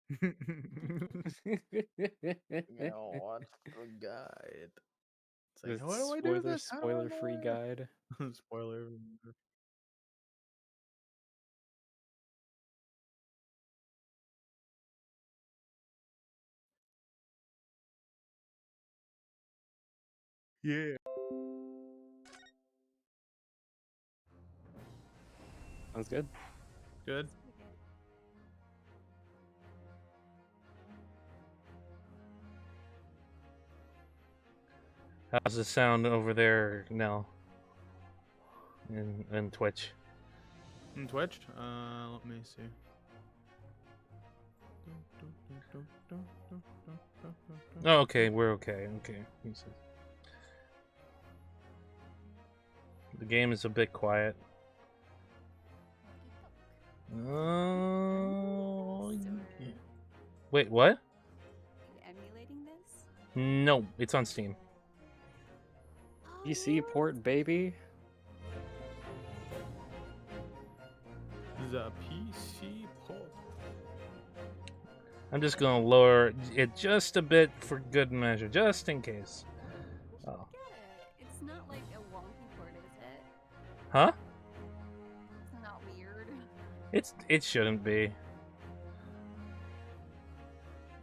Watch the guide. It's The like, what do I do with this? spoiler-free guide. Spoiler. Yeah. Sounds good. Good. How's the sound over there, Nell? In Twitch. In Twitch? Let me see. Oh, okay, we're okay. Okay. The game is a bit quiet. Oh. Wait, what? Are you emulating this? No, it's on Steam. PC port, baby. The PC port. I'm just gonna lower it just a bit for good measure, just in case. Oh. Get it. It's not like a wonky port, is it? Huh? It's not weird. It shouldn't be.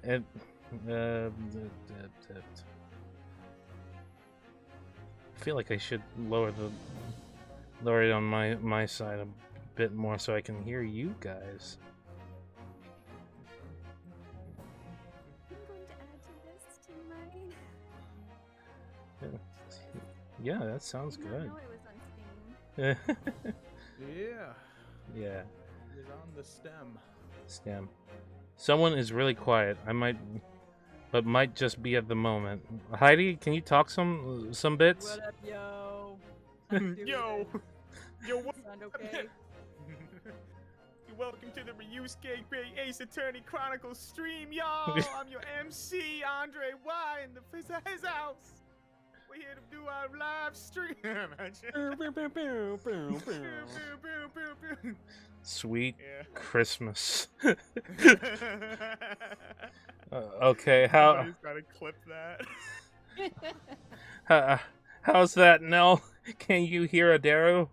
It. I feel like I should lower it on my side a bit more so I can hear you guys. I'm going to add to this to my. Yeah, that sounds I did good. not know it was on Steam. Yeah. Yeah. It's on the stem. Stem. Someone is really quiet. But might just be at the moment. Heidi, can you talk some bits? What up, yo? Yo! Yo, what? Sound okay? Welcome to the Ryusuke Ace Attorney Chronicles stream, y'all! I'm your MC, Andre Y, in his house! We're here to do our live stream! Sweet Yeah. Christmas. Okay, Somebody's gotta clip that. how's that, Nell? Can you hear Adaru?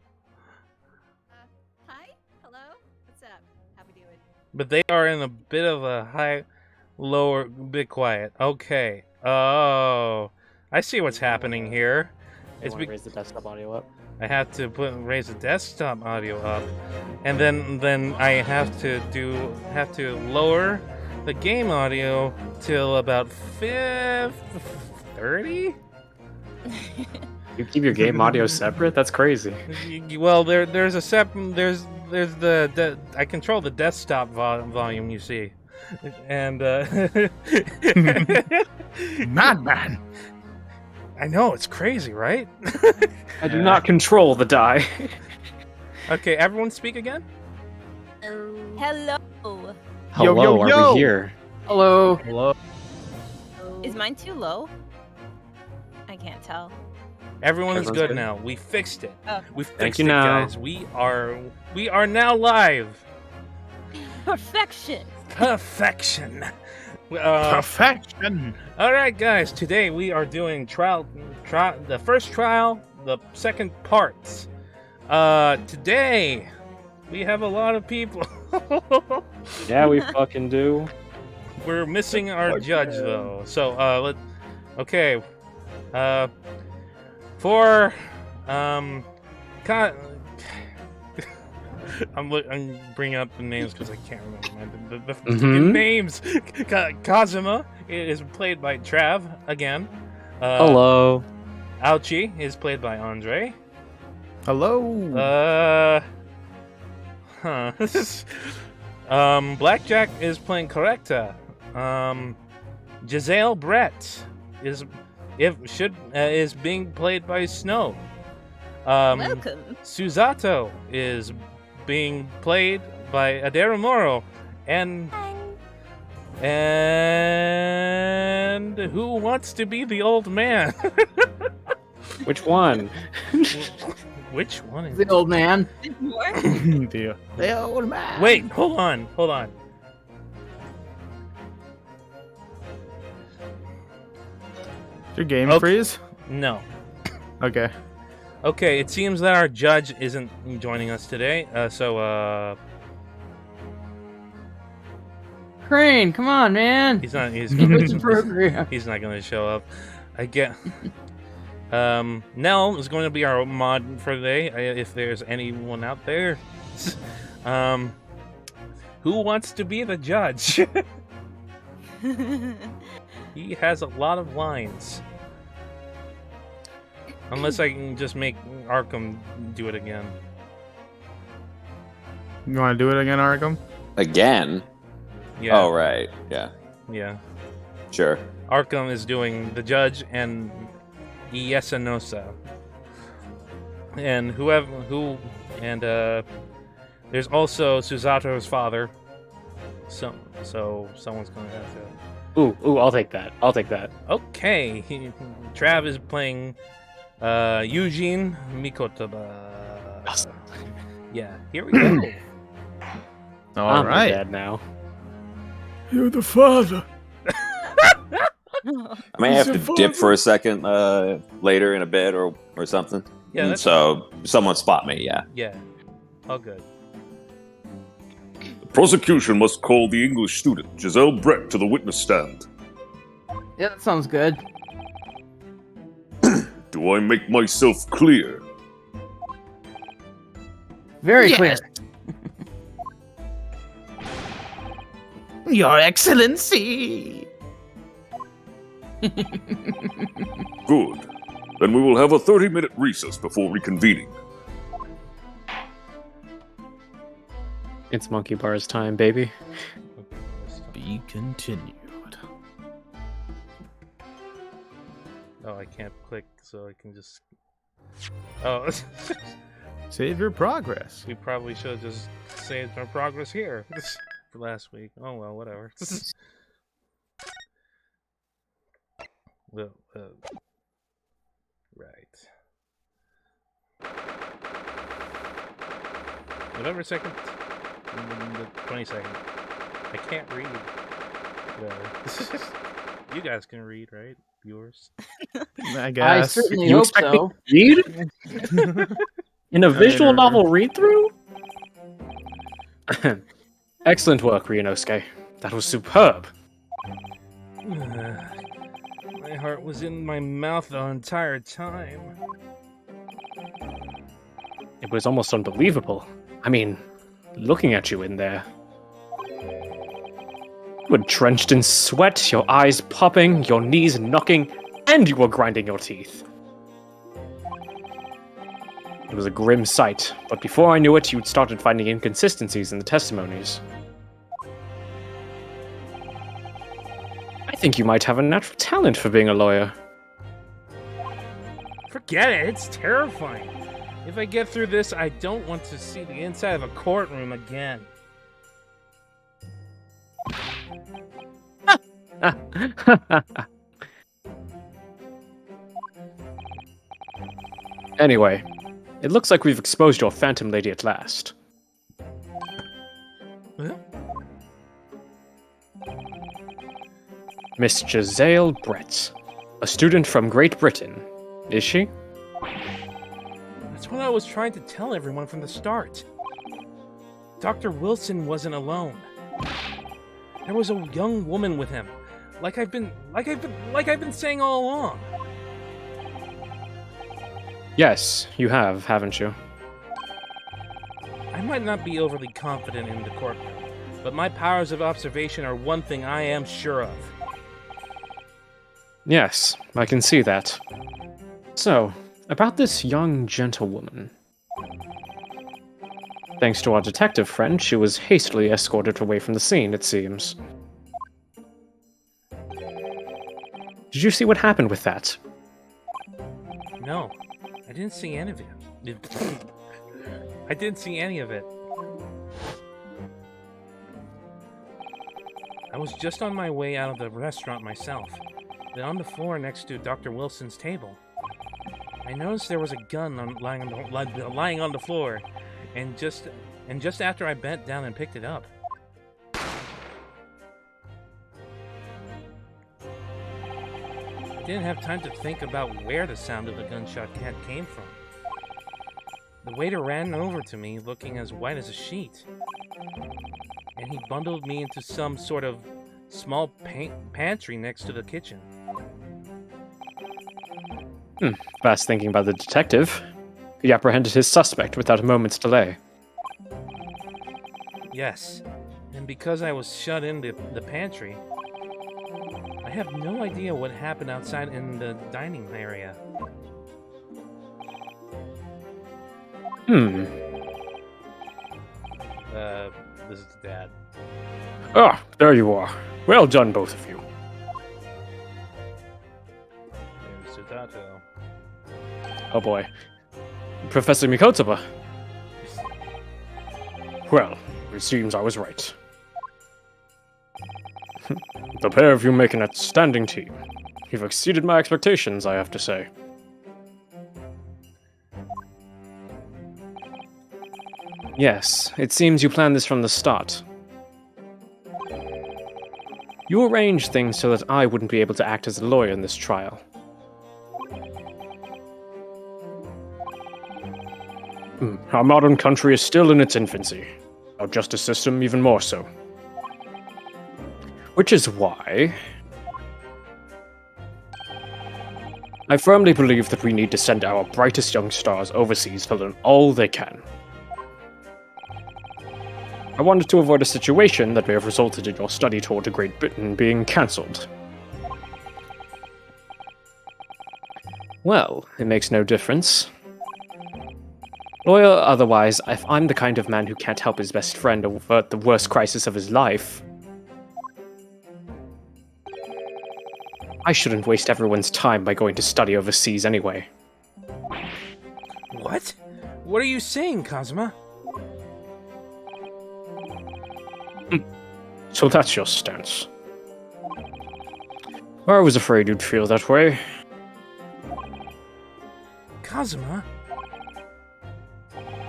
Hi? Hello? What's up? How we doing? But they are in a bit of a lower, bit quiet. Okay. Oh, I see what's happening here. It's raise the desktop audio up. I have to raise the desktop audio up, and then I have to lower the game audio till about 30. You keep your game audio separate? That's crazy. Well, there's the I control the desktop volume, you see, and Madman! I know, it's crazy, right? I do not control the die. Okay, everyone speak again. Hello. Hello, yo, are yo! we here? Hello. Hello. Is mine too low? I can't tell. Everyone is Everyone's good good? now. We fixed it. Oh. We fixed Thank you it, now. guys. We are now live. Perfection. Perfection. Perfection! Alright, guys, today we are doing the first trial, the second parts. Today we have a lot of people. Yeah, we fucking do. We're missing our judge, though. So, okay. For, I'm bringing up the names because I can't remember the names. Kazuma is played by Trav again. Hello. Auchi is played by Andre. Hello! Blackjack is playing Correcta. Jezaille Brett is being played by Snow. Welcome. Susato is being played by AderuMoro, and who wants to be the old man? Which one? Which one is The old man. More? The The old man. Wait, hold on. Your game Okay. freeze? No. Okay. Okay, it seems that our judge isn't joining us today. Crane, come on, man. He's not. He's It's a program. he's not going to show up. I get. Nell is going to be our mod for today. If there's anyone out there, who wants to be the judge? He has a lot of lines. Unless I can just make Arkham do it again. You want to do it again, Arkham? Again? Yeah. Oh, right. Yeah. Yeah. Sure. Arkham is doing the judge and Yesanosa. And there's also Susato's father. So someone's gonna have to. Ooh, I'll take that. Okay, Trav is playing Yujin Mikotoba. Yes. Yeah, here we go. All I'm right. dead now. You're the father. I may have to dip for a second later in a bit or something. Yeah, that's So someone spot me, yeah. yeah, all good. The prosecution must call the English student, Jezaille Brett, to the witness stand. Yeah, that sounds good. Do I make myself clear? Very Yes. Your Excellency. Good. Then we will have a 30-minute recess before reconvening. It's Monkey Bar's time, baby. Be continued. Oh, I can't click, so I can just. Oh, Save your progress. we probably should have just saved our progress here for last week. Oh well, whatever. Well, right. November 2nd, the 22nd. I can't read. You guys can read, right? Viewers. I I guess. certainly You hope expect me so. to read? In a visual never- novel read-through? Excellent work, Ryunosuke. That was superb. My heart was in my mouth the entire time. It was almost unbelievable. I mean, looking at you in there. You were drenched in sweat, your eyes popping, your knees knocking, and you were grinding your teeth. It was a grim sight, but before I knew it, you'd started finding inconsistencies in the testimonies. I think you might have a natural talent for being a lawyer. Forget it, it's terrifying. If I get through this, I don't want to see the inside of a courtroom again. Anyway, it looks like we've exposed your Phantom Lady at last. Huh? Miss Jezaille Brett, a student from Great Britain, is she? That's what I was trying to tell everyone from the start. Dr. Wilson wasn't alone. There was a young woman with him, like I've been saying all along. Yes, you have, haven't you? I might not be overly confident in the courtroom, but my powers of observation are one thing I am sure of. Yes, I can see that. So, about this young gentlewoman. Thanks to our detective friend, she was hastily escorted away from the scene, it seems. Did you see what happened with that? No, I didn't see any of it. I didn't see any of it. I was just on my way out of the restaurant myself. Then on the floor next to Dr. Wilson's table, I noticed there was a gun lying on the floor, and just after I bent down and picked it up, I didn't have time to think about where the sound of the gunshot came from. The waiter ran over to me looking as white as a sheet. And he bundled me into some sort of small pantry next to the kitchen. Fast thinking about the detective. He apprehended his suspect without a moment's delay. Yes, and because I was shut in the pantry, I have no idea what happened outside in the dining area. This is Dad. Ah, there you are. Well done, both of you. There's Susato. Oh boy. Professor Mikotoba. Well, it seems I was right. The pair of you make an outstanding team. You've exceeded my expectations, I have to say. Yes, it seems you planned this from the start. You arranged things so that I wouldn't be able to act as a lawyer in this trial. Our modern country is still in its infancy. Our justice system even more so. Which is why I firmly believe that we need to send our brightest young stars overseas to learn all they can. I wanted to avoid a situation that may have resulted in your study tour to Great Britain being cancelled. Well, it makes no difference. Lawyer or otherwise, if I'm the kind of man who can't help his best friend avert the worst crisis of his life, I shouldn't waste everyone's time by going to study overseas anyway. What? What are you saying, Kazuma? So that's your stance. I was afraid you'd feel that way. Kazuma?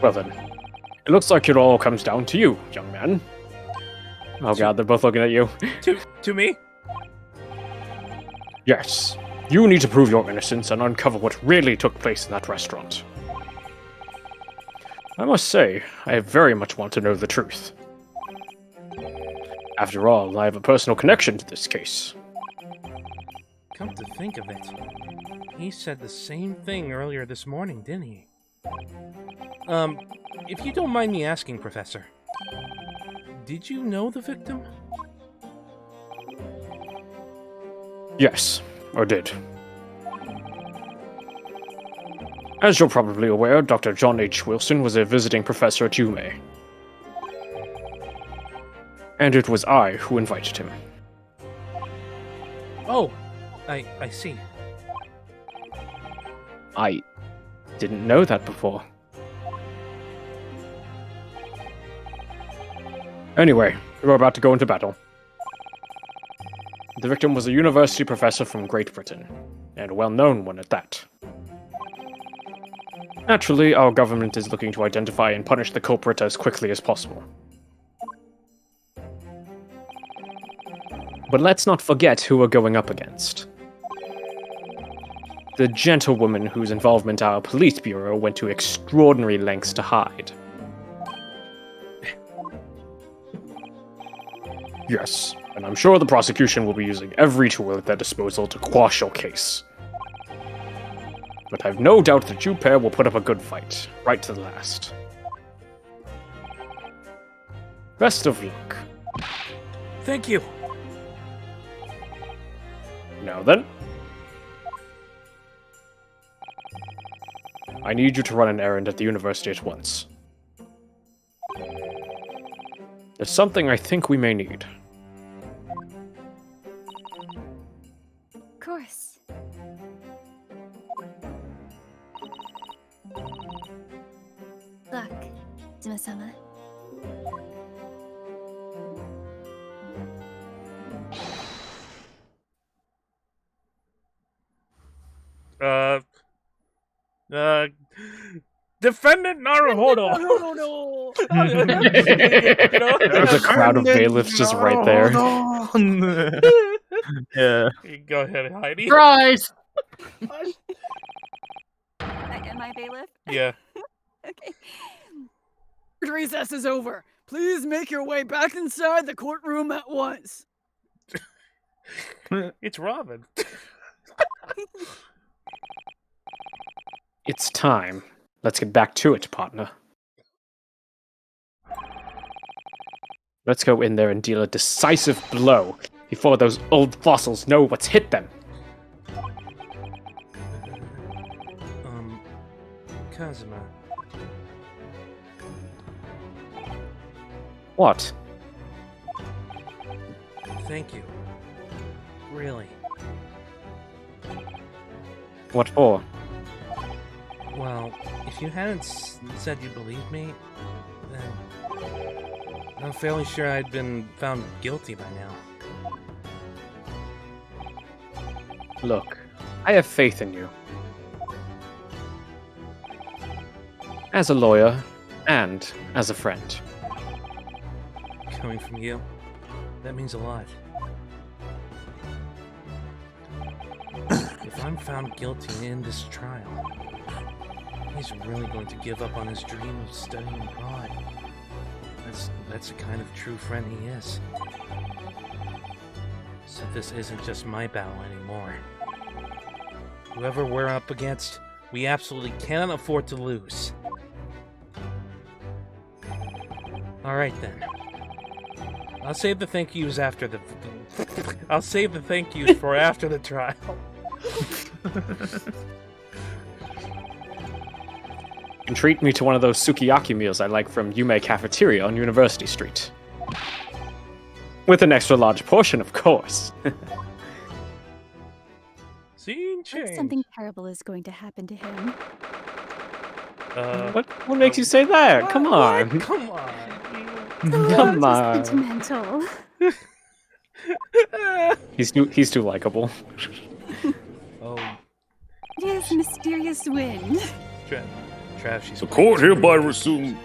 Well then, it looks like it all comes down to you, young man. Oh god, they're both looking at you. To me? Yes, you need to prove your innocence and uncover what really took place in that restaurant. I must say, I very much want to know the truth. After all, I have a personal connection to this case. Come to think of it, he said the same thing earlier this morning, didn't he? If you don't mind me asking, Professor, did you know the victim? Yes, I did. As you're probably aware, Dr. John H. Wilson was a visiting professor at UME. And it was I who invited him. Oh, I see. I didn't know that before. Anyway, we're about to go into battle. The victim was a university professor from Great Britain, and a well-known one at that. Naturally, our government is looking to identify and punish the culprit as quickly as possible. But let's not forget who we're going up against. The gentlewoman whose involvement our police bureau went to extraordinary lengths to hide. Yes, and I'm sure the prosecution will be using every tool at their disposal to quash your case. But I've no doubt that you pair will put up a good fight, right to the last. Best of luck. Thank you. Now then. I need you to run an errand at the university at once. There's something I think we may need. Of course. Luck, Zuma-sama. Defendant Naruhodo. There's a crowd of bailiffs just right there. Yeah. Go ahead, Heidi. Surprise! Am I bailiff? Yeah. Okay. Recess is over. Please make your way back inside the courtroom at once. It's Robin. It's time. Let's get back to it, partner. Let's go in there and deal a decisive blow before those old fossils know what's hit them. Kazuma. What? Thank you. Really. What for? Well, if you hadn't said you believed me, then I'm fairly sure I'd been found guilty by now. Look, I have faith in you. As a lawyer, and as a friend. Coming from you, that means a lot. If I'm found guilty in this trial, he's really going to give up on his dream of studying abroad. That's the kind of true friend he is. So this isn't just my battle anymore. Whoever we're up against, we absolutely cannot afford to lose. Alright then. I'll save the thank yous after the... I'll save the thank yous for after the trial. And treat me to one of those sukiyaki meals I like from Yume Cafeteria on University Street. With an extra large portion, of course. Scene change. Something terrible is going to happen to him. What makes you say that? Come on. What? Come on. Come on. Sentimental. He's too likable. Oh, It is mysterious wind. Trav, she's... The court hereby resumes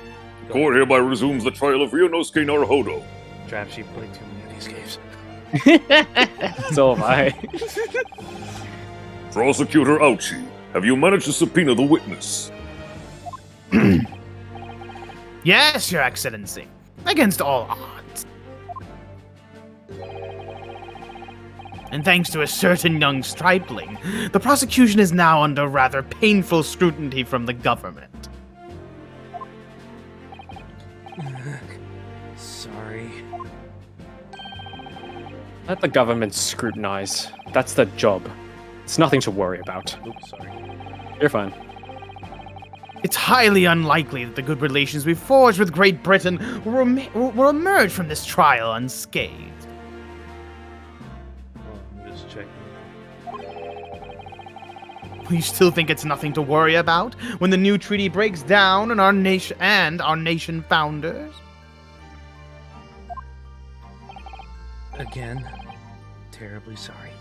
the trial of Ryunosuke Naruhodo. Trav, she played too many of these games. So have I. Prosecutor Auchi, have you managed to subpoena the witness? Yes, Your Excellency. Against all odds. And thanks to a certain young stripling, the prosecution is now under rather painful scrutiny from the government. Sorry. Let the government scrutinize. That's their job. It's nothing to worry about. Oops, sorry. You're fine. It's highly unlikely that the good relations we forged with Great Britain will emerge from this trial unscathed. Well, I'm just checking. You still think it's nothing to worry about when the new treaty breaks down on our nation founders? Again, terribly sorry.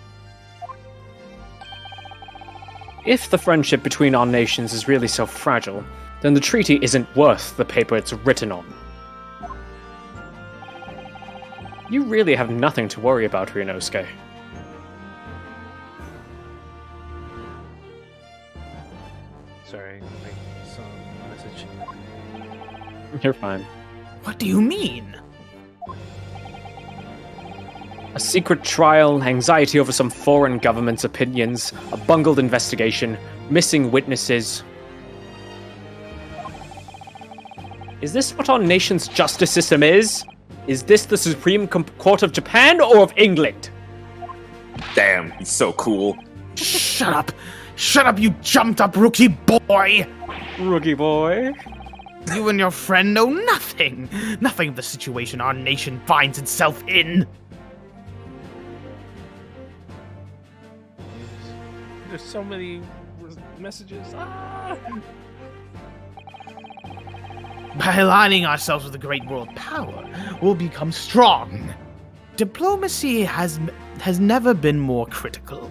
If the friendship between our nations is really so fragile, then the treaty isn't worth the paper it's written on. You really have nothing to worry about, Ryunosuke. Sorry, I saw a message. You're fine. What do you mean? A secret trial, anxiety over some foreign government's opinions, a bungled investigation, missing witnesses. Is this what our nation's justice system is? Is this the Supreme Court of Japan or of England? Damn, he's so cool. Shut up! Shut up, you jumped-up rookie boy! Rookie boy. You and your friend know nothing! Nothing of the situation our nation finds itself in! There's so many messages. Ah! By aligning ourselves with a great world power, we'll become strong. Diplomacy has never been more critical.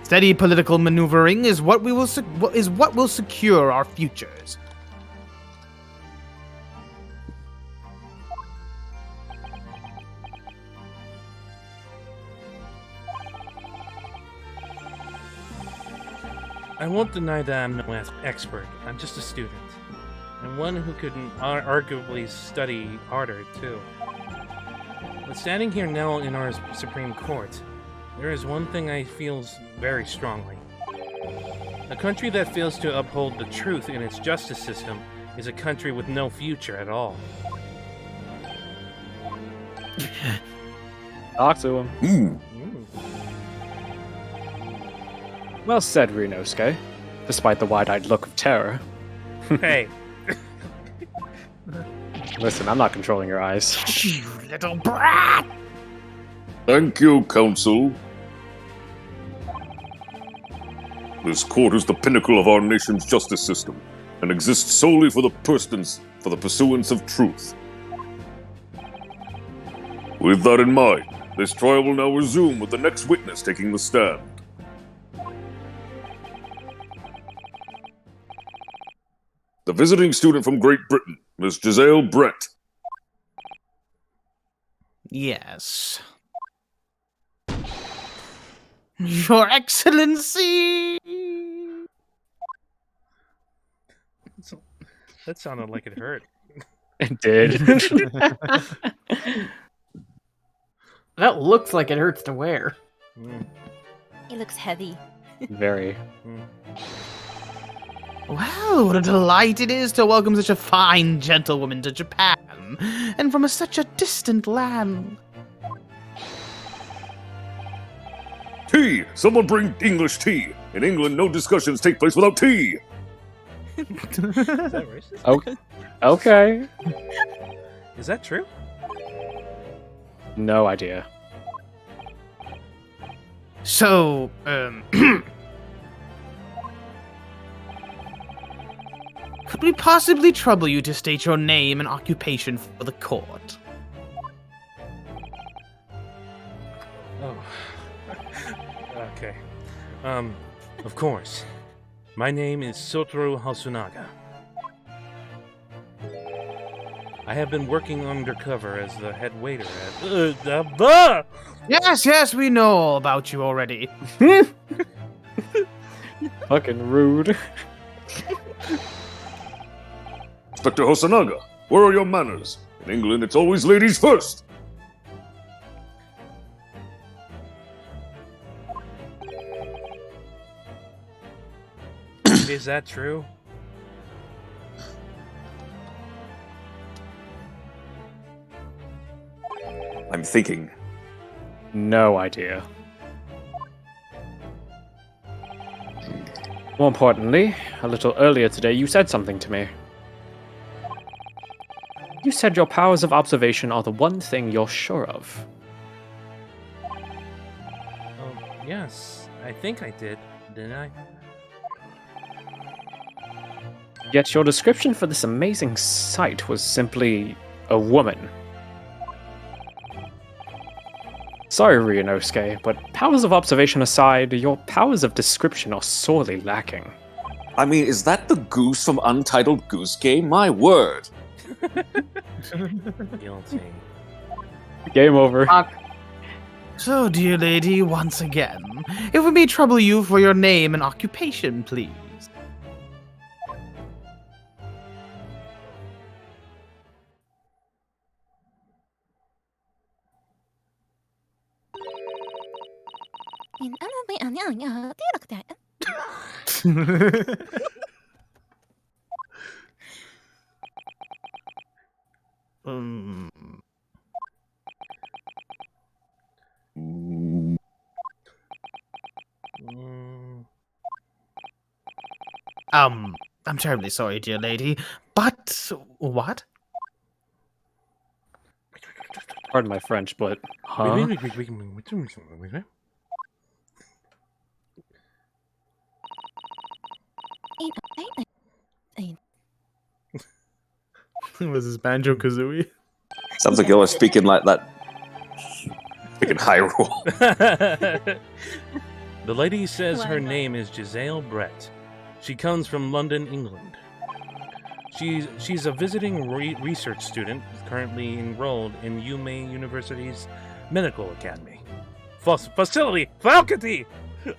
Steady political maneuvering is what will secure our futures. I won't deny that I'm no expert. I'm just a student. And one who could arguably study harder, too. But standing here now in our Supreme Court, there is one thing I feel very strongly. A country that fails to uphold the truth in its justice system is a country with no future at all. Talk to him. Hmm. Well said, Ryunosuke, despite the wide-eyed look of terror. Hey, Listen, I'm not controlling your eyes. You little brat! Thank you, Council. This court is the pinnacle of our nation's justice system and exists solely for the pursuance of truth. With that in mind, this trial will now resume with the next witness taking the stand. The visiting student from Great Britain, Miss Jezaille Brett. Yes. Your Excellency! that sounded like it hurt. It did. That looks like it hurts to wear. It looks heavy. Very. Well, what a delight it is to welcome such a fine gentlewoman to Japan, and from such a distant land. Tea! Someone bring English tea! In England, no discussions take place without tea! Is that racist? Okay. Is that true? No idea. So, could we possibly trouble you to state your name and occupation for the court? Oh. Okay. Of course. My name is Satoru Hosonaga. I have been working undercover as the head waiter at... Yes, we know all about you already. Fucking rude. Inspector Hosonaga, where are your manners? In England, it's always ladies first! Is that true? I'm thinking. No idea. More importantly, a little earlier today you said something to me. You said your powers of observation are the one thing you're sure of. Oh, yes. I think I did, didn't I? Yet your description for this amazing sight was simply a woman. Sorry, Ryunosuke, but powers of observation aside, your powers of description are sorely lacking. I mean, is that the goose from Untitled Goose Game? My word! Guilty. Game over. So, dear lady, once again, if we may trouble you for your name and occupation, please. I'm terribly sorry, dear lady, but what? Pardon my French, but huh? Was this Banjo-Kazooie? Sounds like you're speaking like that. Speaking Hyrule. The lady says her name is Jezaille Brett. She comes from London, England. She's a visiting research student currently enrolled in Yume University's Medical Academy. Facility! Faculty!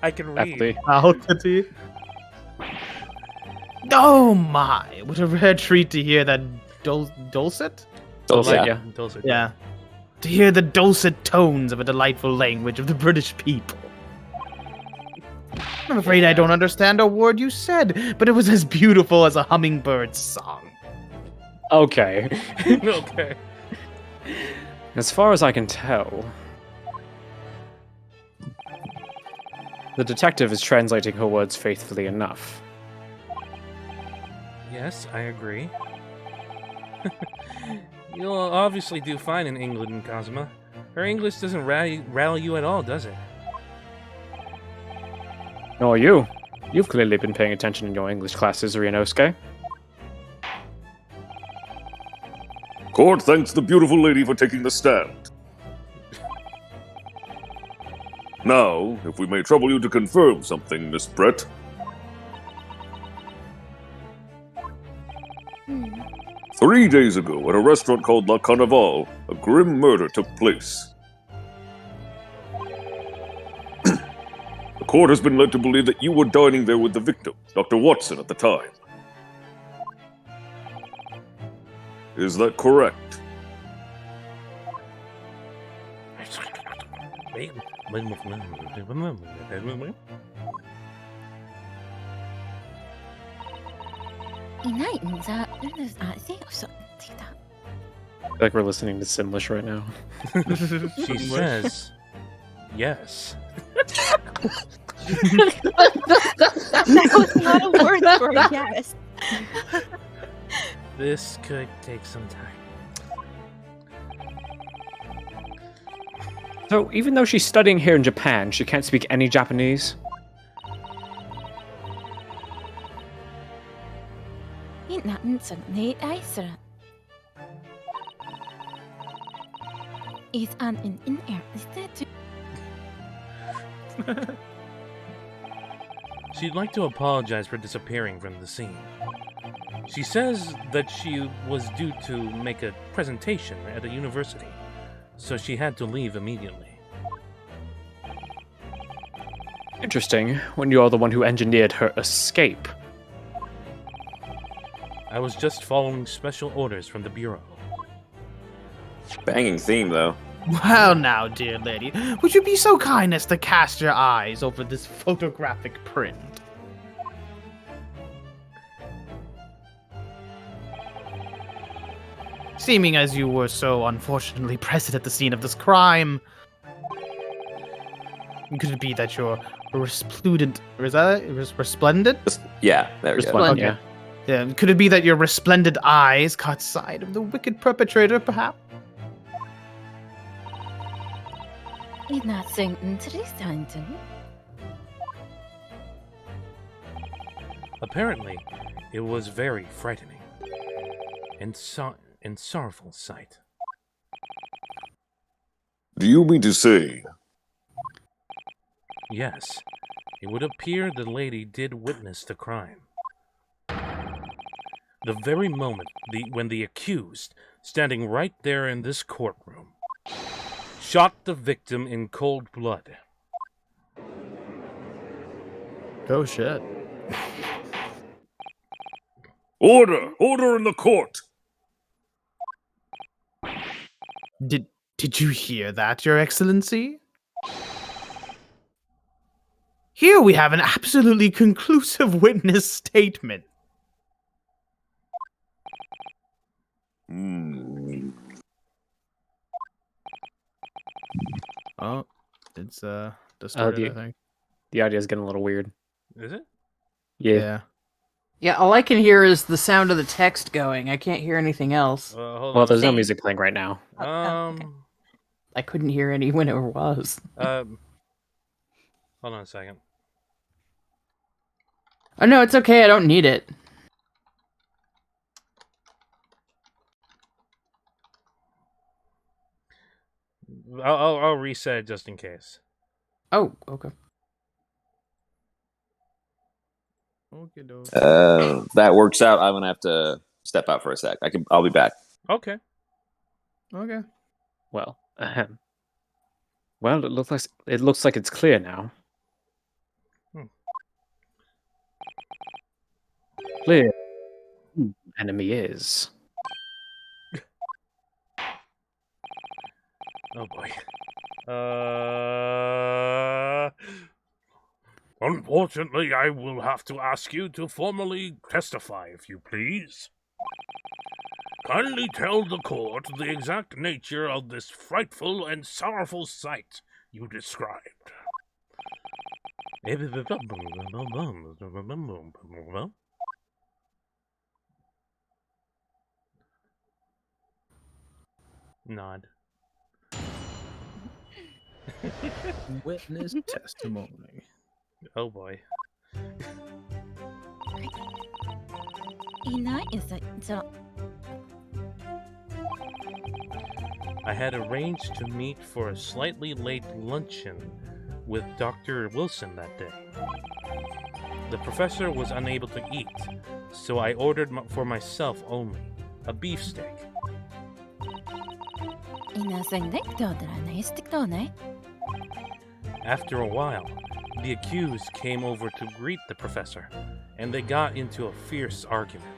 I can read. Faculty. Faculty. Oh my! What a rare treat to hear that dulcet? Dulcet. Yeah. Dulcet. Yeah. To hear the dulcet tones of a delightful language of the British people. I'm afraid I don't understand a word you said, but it was as beautiful as a hummingbird's song. Okay. Okay. As far as I can tell, the detective is translating her words faithfully enough. Yes, I agree. You'll obviously do fine in England, Kazuma. Her English doesn't rally you at all, does it? Nor you. You've clearly been paying attention in your English classes, Ryunosuke. Court thanks the beautiful lady for taking the stand. Now, if we may trouble you to confirm something, Miss Brett. 3 days ago, at a restaurant called La Carnival, a grim murder took place. The court has been led to believe that you were dining there with the victim, Dr. Watson, at the time. Is that correct? I feel like we're listening to Simlish right now. She says, yes. That was not a word for a yes. This could take some time. So, even though she's studying here in Japan, she can't speak any Japanese? Is an in air. She'd like to apologize for disappearing from the scene. She says that she was due to make a presentation at a university, so she had to leave immediately. Interesting, when you're the one who engineered her escape. I was just following special orders from the Bureau. Banging theme, though. Well now, dear lady, would you be so kind as to cast your eyes over this photographic print? Seeming as you were so unfortunately present at the scene of this crime, could it be that your resplendent... Is that it? Resplendent? Yeah, there we go. Resplendent, Okay. Yeah, could it be that your resplendent eyes caught sight of the wicked perpetrator, perhaps? Apparently, it was very frightening and sorrowful sight. Do you mean to say? Yes, it would appear the lady did witness the crime. The very moment when the accused, standing right there in this courtroom, shot the victim in cold blood. Oh shit. Order! Order in the court! Did you hear that, Your Excellency? Here we have an absolutely conclusive witness statement. Oh, it's distorted, I think. The audio's getting a little weird. Is it? Yeah. Yeah, all I can hear is the sound of the text going. I can't hear anything else. Hold Well, on. there's no music playing right now. Okay. I couldn't hear any when it was. Hold on a second. Oh no, it's okay. I don't need it. I'll reset it just in case. Oh, okay. That works out. I'm gonna have to step out for a sec. I'll be back. Okay. Okay. Well, well, it looks like it's clear now. clear who the enemy is. Oh boy. Unfortunately, I will have to ask you to formally testify, if you please. Kindly tell the court the exact nature of this frightful and sorrowful sight you described. Nod. Witness testimony. Oh boy. I had arranged to meet for a slightly late luncheon with Dr. Wilson that day. The professor was unable to eat, so I ordered for myself only a beefsteak. After a while, the accused came over to greet the professor, and they got into a fierce argument.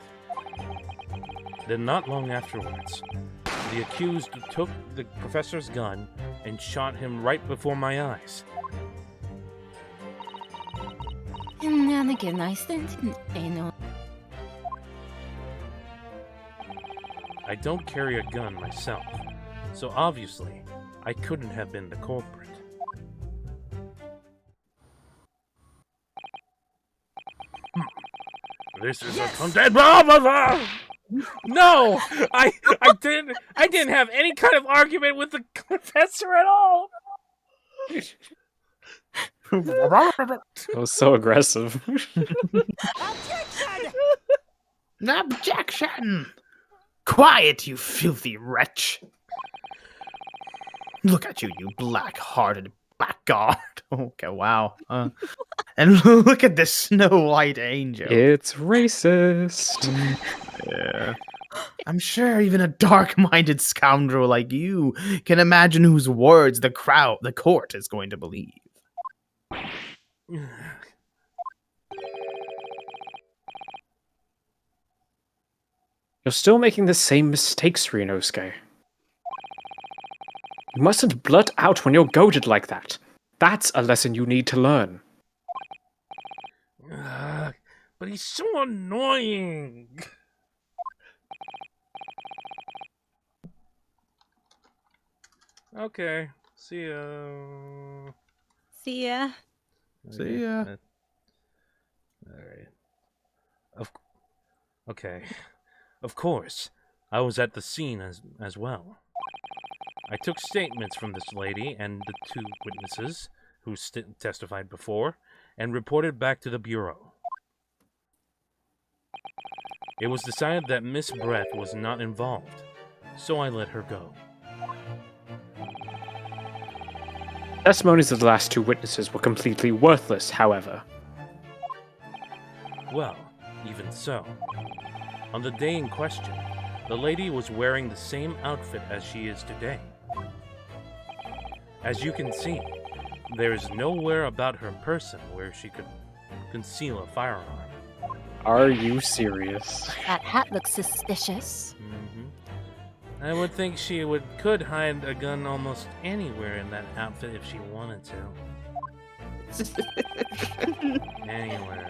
Then not long afterwards, the accused took the professor's gun and shot him right before my eyes. I don't carry a gun myself, so obviously, I couldn't have been the culprit. This is a content. No, I didn't have any kind of argument with the professor at all. That was so aggressive. Objection! Quiet, you filthy wretch! Look at you, you black-hearted blackguard. Okay, wow. And look at this Snow White angel. It's racist. Yeah. I'm sure even a dark-minded scoundrel like you can imagine whose words the court is going to believe. You're still making the same mistakes, Ryunosuke. You mustn't blurt out when you're goaded like that. That's a lesson you need to learn. But he's so annoying. Okay, see ya. See ya. See ya. Alright. Okay. Of course, I was at the scene as well. I took statements from this lady and the two witnesses who testified before and reported back to the bureau. It was decided that Miss Brett was not involved, so I let her go. Testimonies of the last two witnesses were completely worthless, however. Well, even so. On the day in question, the lady was wearing the same outfit as she is today. As you can see, there is nowhere about her person where she could conceal a firearm. Are you serious? That hat looks suspicious. I would think she could hide a gun almost anywhere in that outfit if she wanted to. Anywhere.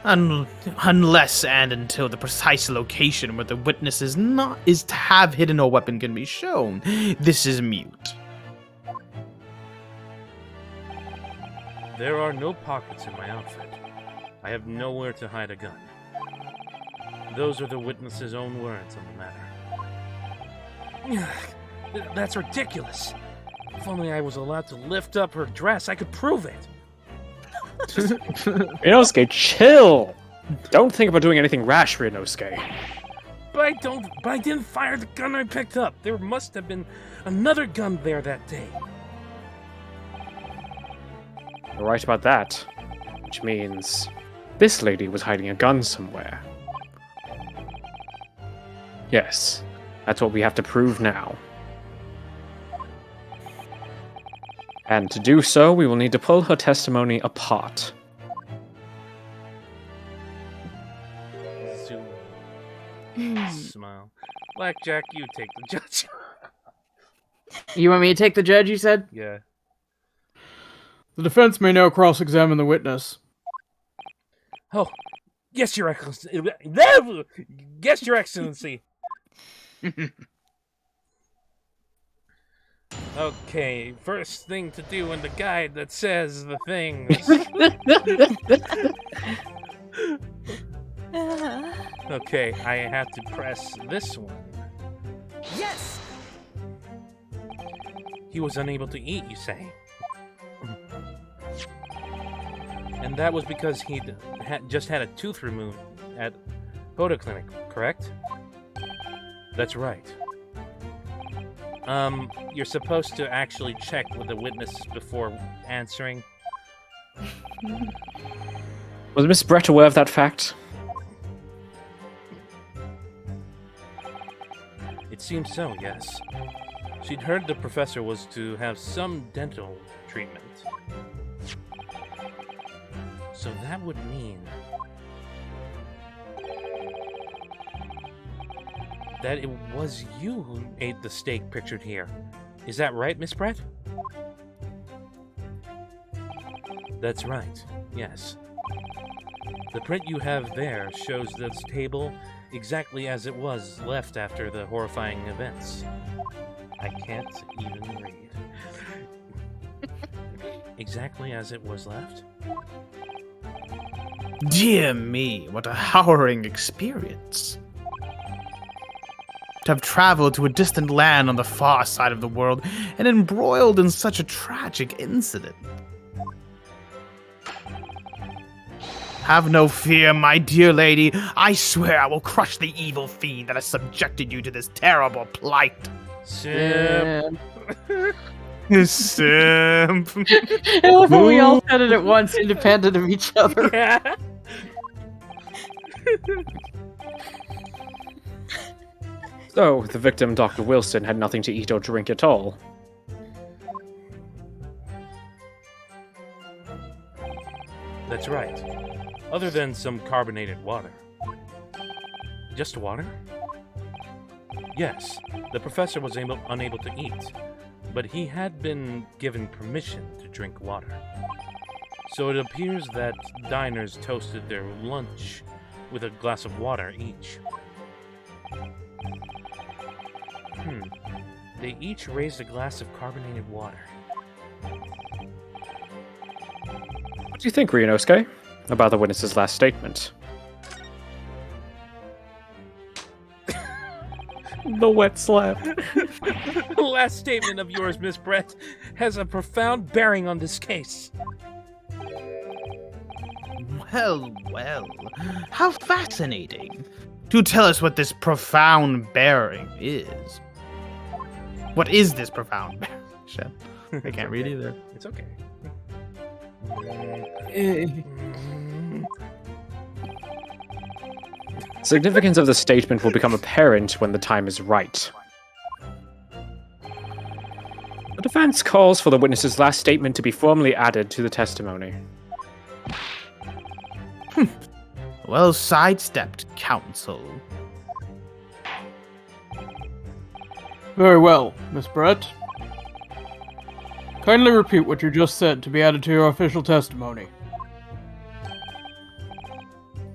Unless and until the precise location where the witness is to have hidden a weapon can be shown, this is mute. There are no pockets in my outfit. I have nowhere to hide a gun. Those are the witness's own words on the matter. That's ridiculous. If only I was allowed to lift up her dress, I could prove it. Ryunosuke, chill! Don't think about doing anything rash, Ryunosuke. But I didn't fire the gun I picked up. There must have been another gun there that day. You're right about that. Which means this lady was hiding a gun somewhere. Yes, that's what we have to prove now. And to do so, we will need to pull her testimony apart. smile. Blackjack, you take the judge. You want me to take the judge, you said? Yeah. The defense may now cross-examine the witness. Oh, yes, Your Excellency. Yes, Your Excellency. Okay, first thing to do in the guide that says the things. Okay, I have to press this one. Yes! He was unable to eat, you say? And that was because he'd just had a tooth removed at Boda Clinic, correct? That's right. You're supposed to actually check with the witness before answering. Was Miss Brett aware of that fact? It seems so, yes. She'd heard the professor was to have some dental treatment. So that would mean that it was you who ate the steak pictured here. Is that right, Miss Brett? That's right, yes. The print you have there shows this table exactly as it was left after the horrifying events. I can't even read. Exactly as it was left? Dear me, what a harrowing experience. To have traveled to a distant land on the far side of the world and embroiled in such a tragic incident. Have no fear, my dear lady. I swear I will crush the evil fiend that has subjected you to this terrible plight. Simp. Simp. I love how we all said it at once, independent of each other. Yeah. So, the victim, Dr. Wilson, had nothing to eat or drink at all. That's right. Other than some carbonated water. Just water? Yes, the professor was unable to eat, but he had been given permission to drink water. So it appears that diners toasted their lunch with a glass of water each. They each raised a glass of carbonated water. What do you think, Ryunosuke, about the witness's last statement? The wet slap. The last statement of yours, Miss Brett, has a profound bearing on this case. Well, well. How fascinating. Do tell us what this profound bearing is. What is this profound bearing? Shit. I can't read either. It's okay. Significance of the statement will become apparent when the time is right. The defense calls for the witness's last statement to be formally added to the testimony. Well sidestepped, counsel. Very well, Miss Brett. Kindly repeat what you just said to be added to your official testimony.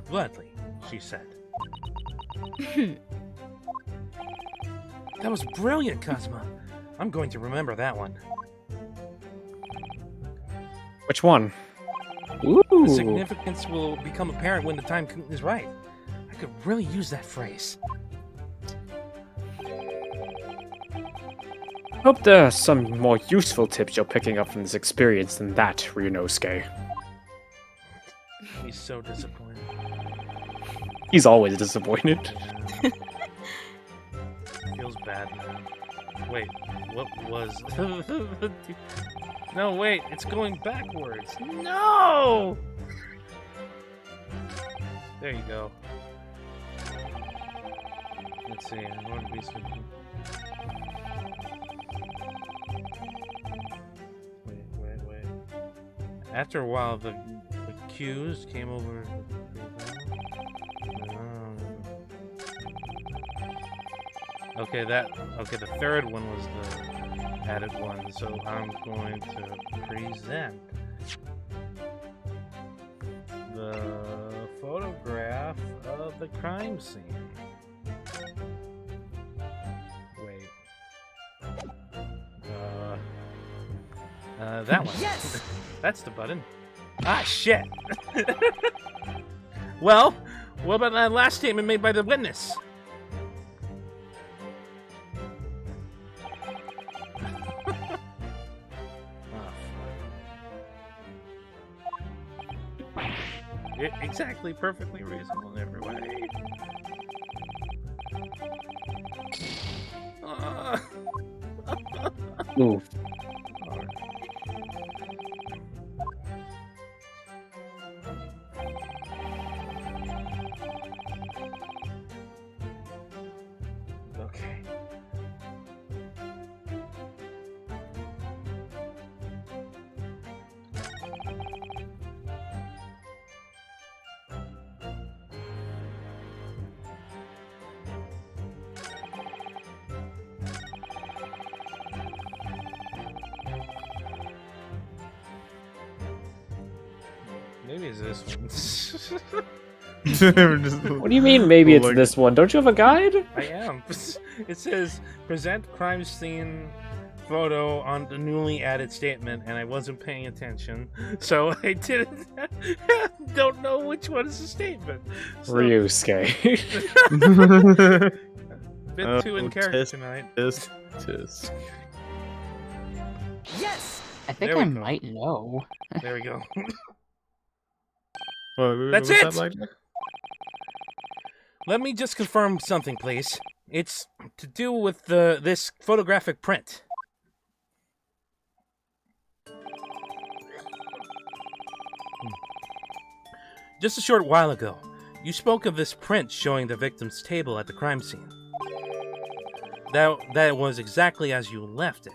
Gladly, she said. That was brilliant, Kazuma. I'm going to remember that one. Which one? The Ooh. significance will become apparent when the time is right. I could really use that phrase. Hope there are some more useful tips you're picking up from this experience than that, Ryunosuke. He's so disappointed. He's always disappointed. Yeah. Feels bad, man. Wait, what was... No, wait, it's going backwards. No! There you go. Let's see, I want to be some... Wait. After a while, the accused came over... Okay, the third one was the added one, so I'm going to present the photograph of the crime scene. Wait. That one. Yes! That's the button. Ah, shit! Well, what about that last statement made by the witness? Exactly, perfectly reasonable in every way. Ooh. Okay. Maybe it's this one. What do you mean maybe it's this one? Don't you have a guide? I am. It says, present crime scene photo on the newly added statement, and I wasn't paying attention, so I didn't. Don't know which one is the statement. So, Ryusuke. bit too in character tonight. Tisk. Yes! I think There we I go. might know. There we go. That's That's it! Blackjack? Let me just confirm something, please. It's to do with this photographic print. Just a short while ago, you spoke of this print showing the victim's table at the crime scene. That was exactly as you left it.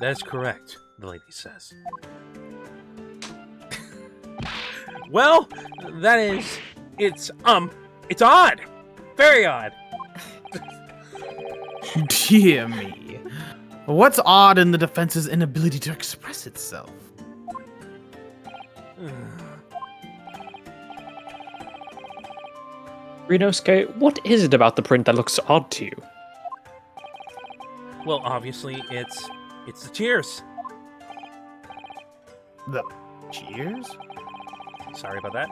That is correct, the lady says. Well, that is, it's odd. Very odd. Dear me. What's odd in the defense's inability to express itself? Ryunosuke, what is it about the print that looks odd to you? Well, obviously, it's the cheers. The cheers? Sorry about that.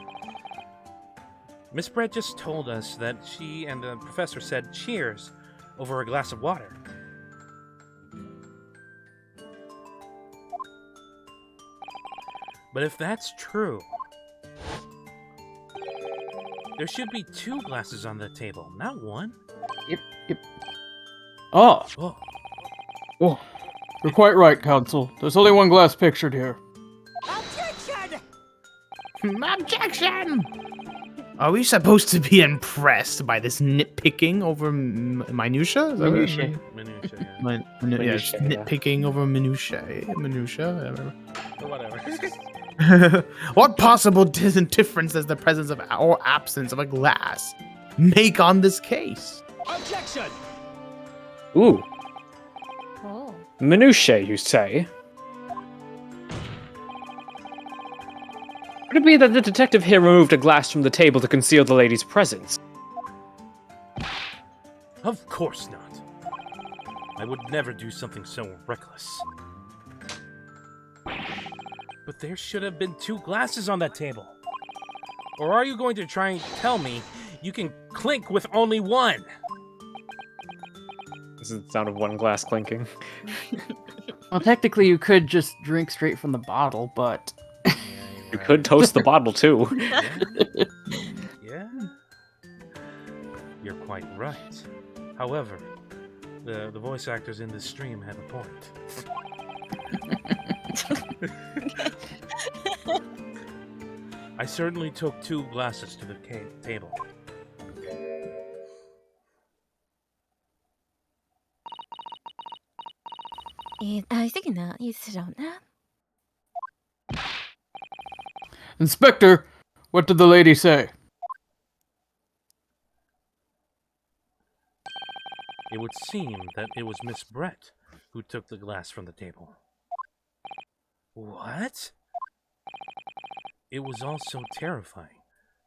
Miss Brett just told us that she and the professor said cheers over a glass of water. But if that's true, there should be 2 glasses on the table, not 1. Yep. Oh, Oh, oh, you're quite right, Counsel. There's only one glass pictured here. Objection! Are we supposed to be impressed by this nitpicking over minutia? Is that what it is? Minutia. minutia, yeah. Yes, Minutia, yeah. nitpicking over minutia. Minutia, Whatever. What possible difference does the presence of or absence of a glass make on this case? Objection! Ooh, Oh. minutiae, you say? Could it be that the detective here removed a glass from the table to conceal the lady's presence? Of course not. I would never do something so reckless. But there should have been 2 glasses on that table. Or are you going to try and tell me you can clink with only 1? This is the sound of one glass clinking. Well, technically, you could just drink straight from the bottle, but You could toast the bottle, too. Yeah. You're quite right. However, the voice actors in this stream have a point. I certainly took 2 glasses to the table. Inspector, what did the lady say? It would seem that it was Miss Brett who took the glass from the table. What? It was all so terrifying,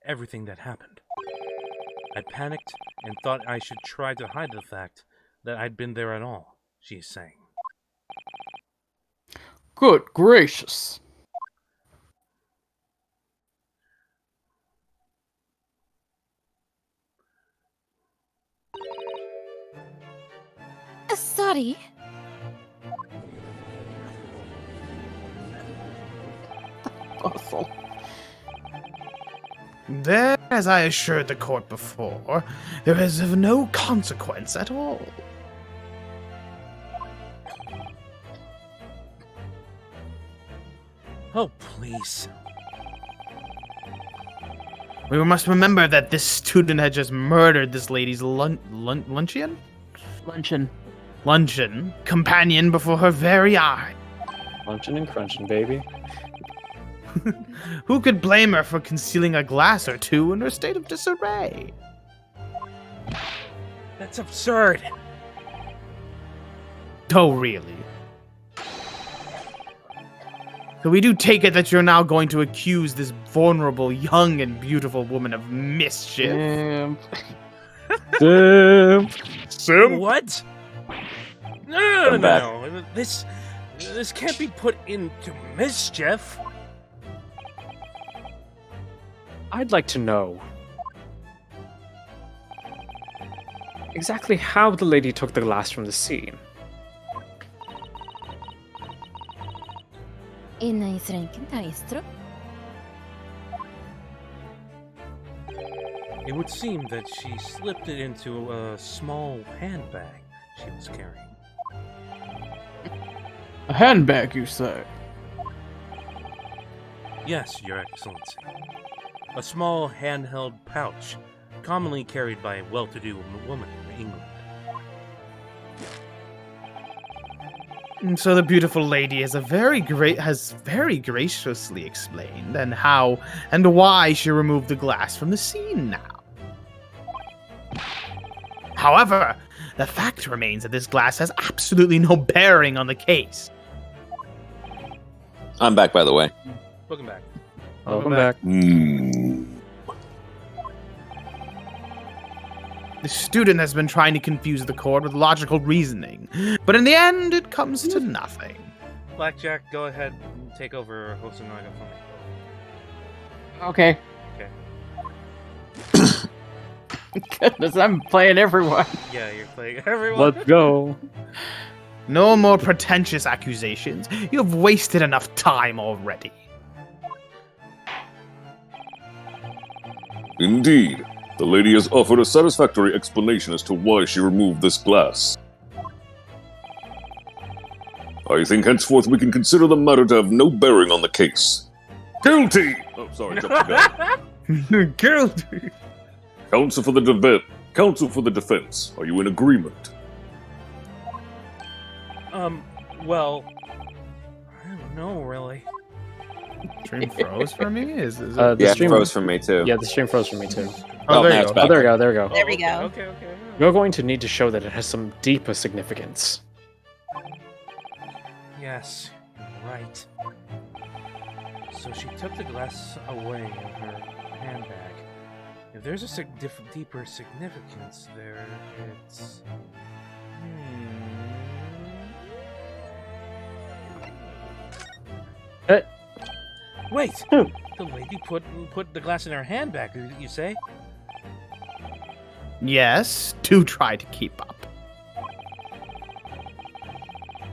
everything that happened. I panicked and thought I should try to hide the fact that I'd been there at all, she is saying. Good gracious. Sorry. Awful. There, as I assured the court before, there is of no consequence at all. Oh, please. We must remember that this student had just murdered this lady's luncheon companion before her very eye. Lunchin' and crunching, baby. Who could blame her for concealing a glass or two in her state of disarray? That's absurd. Oh, really? So we do take it that you're now going to accuse this vulnerable, young, and beautiful woman of mischief. Damn. Damn. Sam? What? No. Come back. This can't be put into mischief. I'd like to know exactly how the lady took the glass from the scene. It would seem that she slipped it into a small handbag she was carrying. A handbag, you say? Yes, Your Excellency. A small handheld pouch, commonly carried by a well-to-do woman in England. And so the beautiful lady has very graciously explained and how and why she removed the glass from the scene now. However, the fact remains that this glass has absolutely no bearing on the case. I'm back, by the way. Welcome back. Welcome back. The student has been trying to confuse the court with logical reasoning, but in the end, it comes to nothing. Blackjack, go ahead and take over Hosonaga for me. Okay. Okay. Goodness, I'm playing everyone. Yeah, you're playing everyone. Let's go. No more pretentious accusations. You have wasted enough time already. Indeed. The lady has offered a satisfactory explanation as to why she removed this glass. I think henceforth we can consider the matter to have no bearing on the case. Guilty! Oh, sorry, jumped the gun. Guilty. Counsel for the defense. Are you in agreement? Well, I don't know, really. Stream froze for me? The Yeah, it stream froze for me too. Yeah, the stream froze for me too. Oh, there now you it's go. back. Oh, there we go. There we go. There we go. Okay. You're going to need to show that it has some deeper significance. Yes, you're right. So she took the glass away in her handbag. If there's a deeper significance there, it's... Wait! The lady put the glass in her handbag, you say? Yes, do try to keep up.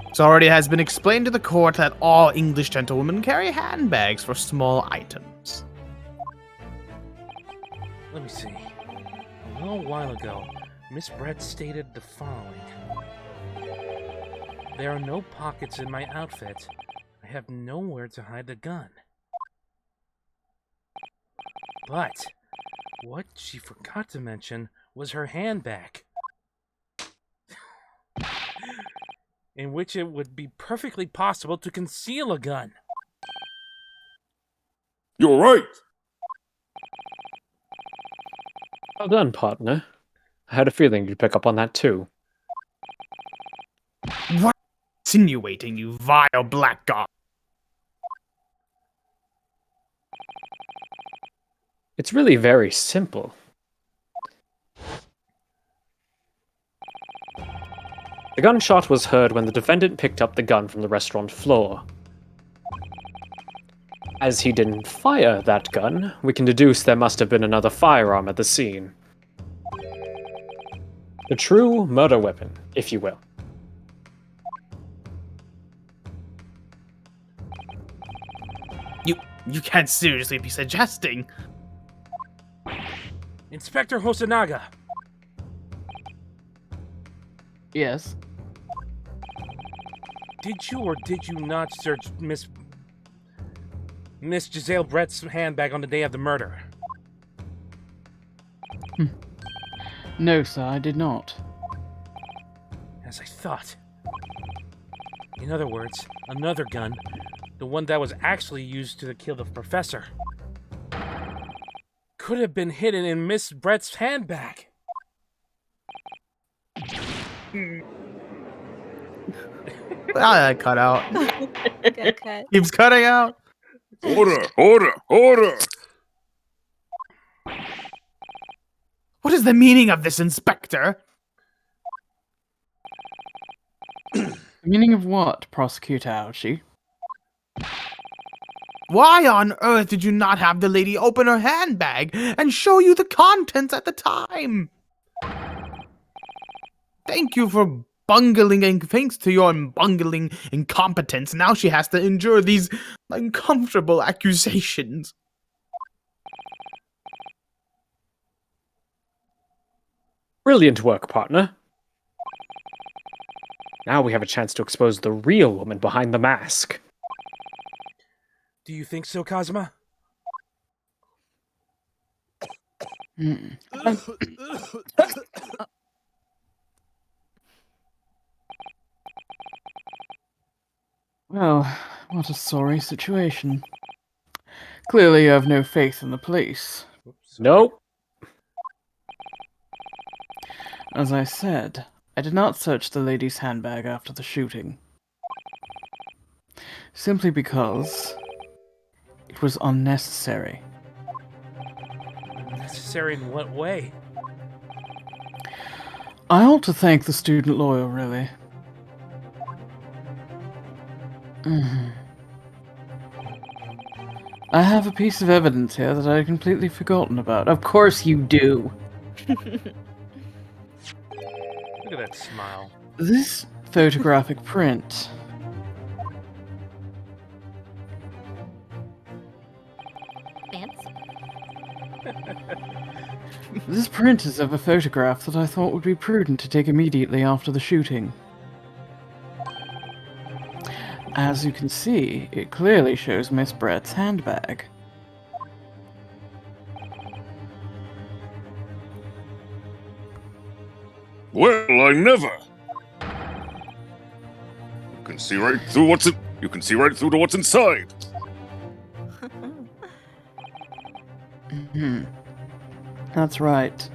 It already has been explained to the court that all English gentlewomen carry handbags for small items. Let me see. A little while ago, Miss Brett stated the following. There are no pockets in my outfit. I have nowhere to hide the gun. But what she forgot to mention was her handbag, in which it would be perfectly possible to conceal a gun. You're right! Well done, partner. I had a feeling you'd pick up on that too. insinuating, you vile blackguard? It's really very simple. The gunshot was heard when the defendant picked up the gun from the restaurant floor. As he didn't fire that gun, we can deduce there must have been another firearm at the scene. The true murder weapon, if you will. You can't seriously be suggesting. Inspector Hosonaga. Yes. Did you or did you not search Miss Jezaille Brett's handbag on the day of the murder? No, sir, I did not. As I thought. In other words, another gun, the one that was actually used to kill the professor, could have been hidden in Miss Brett's handbag. Cut out. Good cut. Keeps cutting out. Order! Order! Order! What is the meaning of this, Inspector? The meaning of what, Prosecutor Auchi? Why on earth did you not have the lady open her handbag and show you the contents at the time? Thank you for bungling, and thanks to your bungling incompetence, now she has to endure these uncomfortable accusations. Brilliant work, partner. Now we have a chance to expose the real woman behind the mask. Do you think so, Kazuma? Well, what a sorry situation. Clearly you have no faith in the police. Nope. As I said, I did not search the lady's handbag after the shooting. Simply because it was unnecessary. Necessary in what way? I ought to thank the student lawyer, really. I have a piece of evidence here that I'd completely forgotten about. Of course you do! Look at that smile. This photographic print. Fancy. This print is of a photograph that I thought would be prudent to take immediately after the shooting. As you can see, it clearly shows Miss Brett's handbag. Well, I never. You can see right through what's in. You can see right through to what's inside. That's right.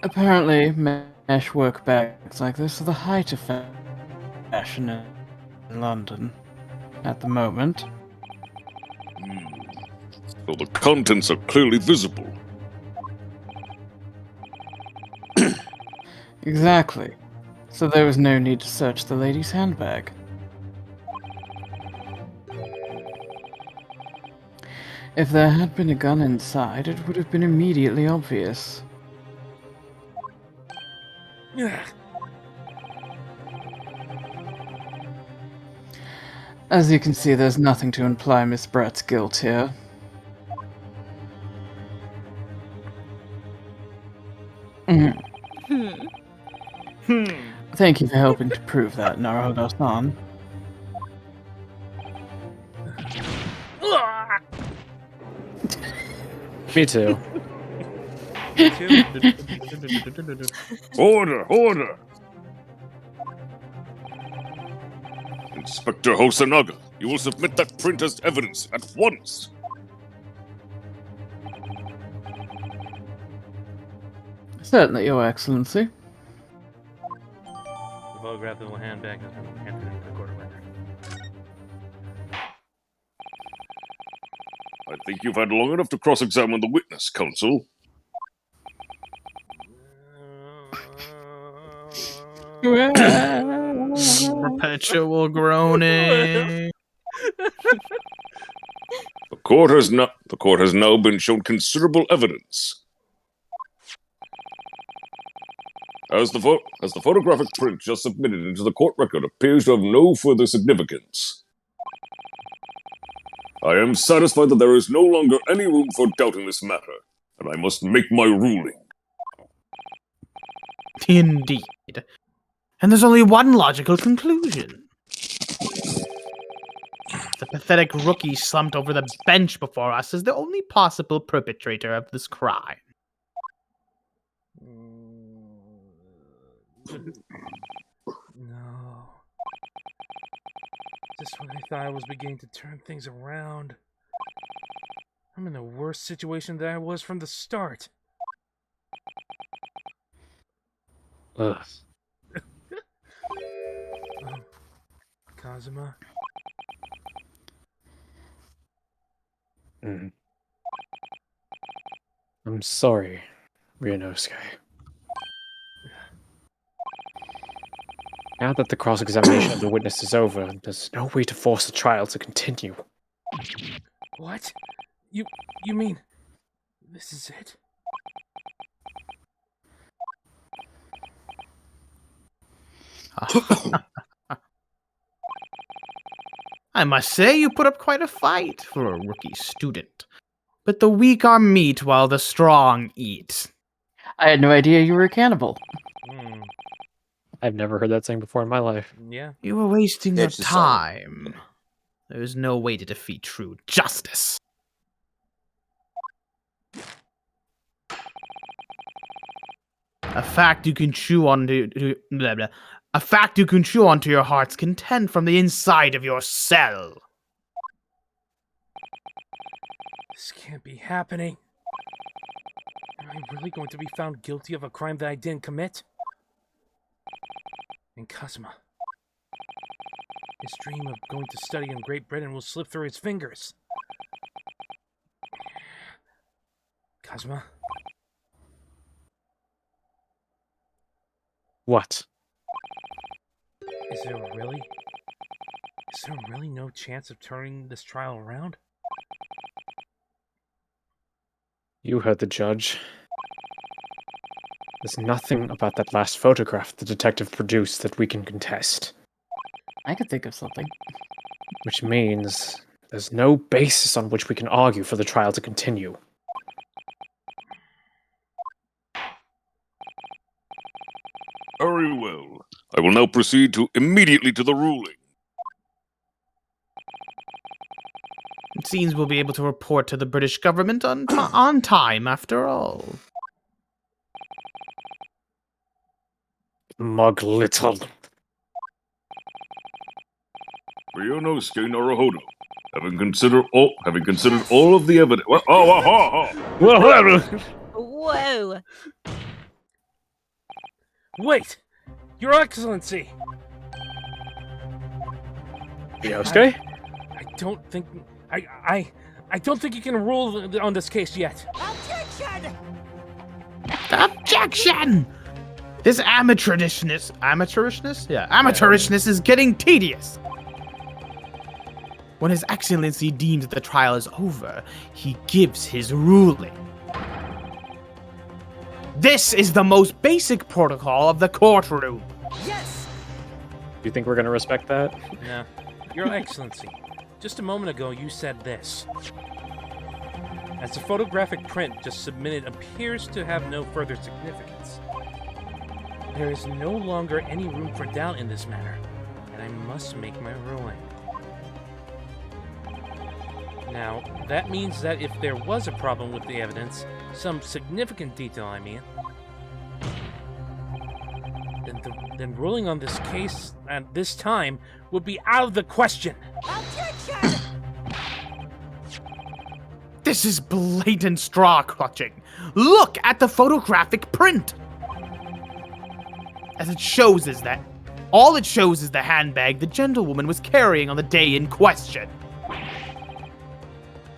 Apparently, mesh work bags like this are the height of fashion in London at the moment. So the contents are clearly visible. Exactly. So there was no need to search the lady's handbag. If there had been a gun inside, it would have been immediately obvious. As you can see, there's nothing to imply Miss Brett's guilt here. Thank you for helping to prove that, Naruhodo-san. Me too. Order! Order! Inspector Hosonaga, you will submit that print as evidence at once. Certainly, Your Excellency. With all photograph that will hand back and hand it into the court record. I think you've had long enough to cross-examine the witness, counsel. Perpetual groaning. The court has now been shown considerable evidence. As the photographic print just submitted into the court record appears to have no further significance, I am satisfied that there is no longer any room for doubt in this matter, and I must make my ruling. Indeed. And there's only one logical conclusion. The pathetic rookie slumped over the bench before us is the only possible perpetrator of this crime. No. Just when I thought I was beginning to turn things around, I'm in a worse situation than I was from the start. Ugh. Kazuma? I'm sorry, Ryunosuke. Now that the cross-examination of the witness is over, there's no way to force the trial to continue. What? You mean this is it? I must say you put up quite a fight for a rookie student. But the weak are meat while the strong eat. I had no idea you were a cannibal. I've never heard that saying before in my life. Yeah. You were wasting your It's just solid. time. There is no way to defeat true justice. A fact you can chew on to blah, blah. A fact you can chew on to your heart's content from the inside of your cell. This can't be happening. Am I really going to be found guilty of a crime that I didn't commit? And Kazuma. His dream of going to study in Great Britain will slip through his fingers. Kazuma? What? Is there really no chance of turning this trial around? You heard the judge. There's nothing about that last photograph the detective produced that we can contest. I could think of something. Which means there's no basis on which we can argue for the trial to continue. Very well. I will now proceed immediately to the ruling. It seems we'll be able to report to the British government on time, after all. Mug little. Ryunosuke Naruhodo, having considered all of the evidence. Whoa! Wait! Your Excellency! Ryunosuke? I don't think... I don't think you can rule on this case yet. Objection! This amateurishness is getting tedious. When His Excellency deems the trial is over, he gives his ruling. This is the most basic protocol of the courtroom. Yes! Do you think we're gonna respect that? No. Your Excellency, just a moment ago you said this. As the photographic print just submitted appears to have no further significance, there is no longer any room for doubt in this matter, and I must make my ruling. Now, that means that if there was a problem with the evidence, some significant detail I mean, then ruling on this case at this time would be out of the question. Objection! This is blatant straw clutching. Look at the photographic print. As it shows is that All it shows is the handbag the gentlewoman was carrying on the day in question.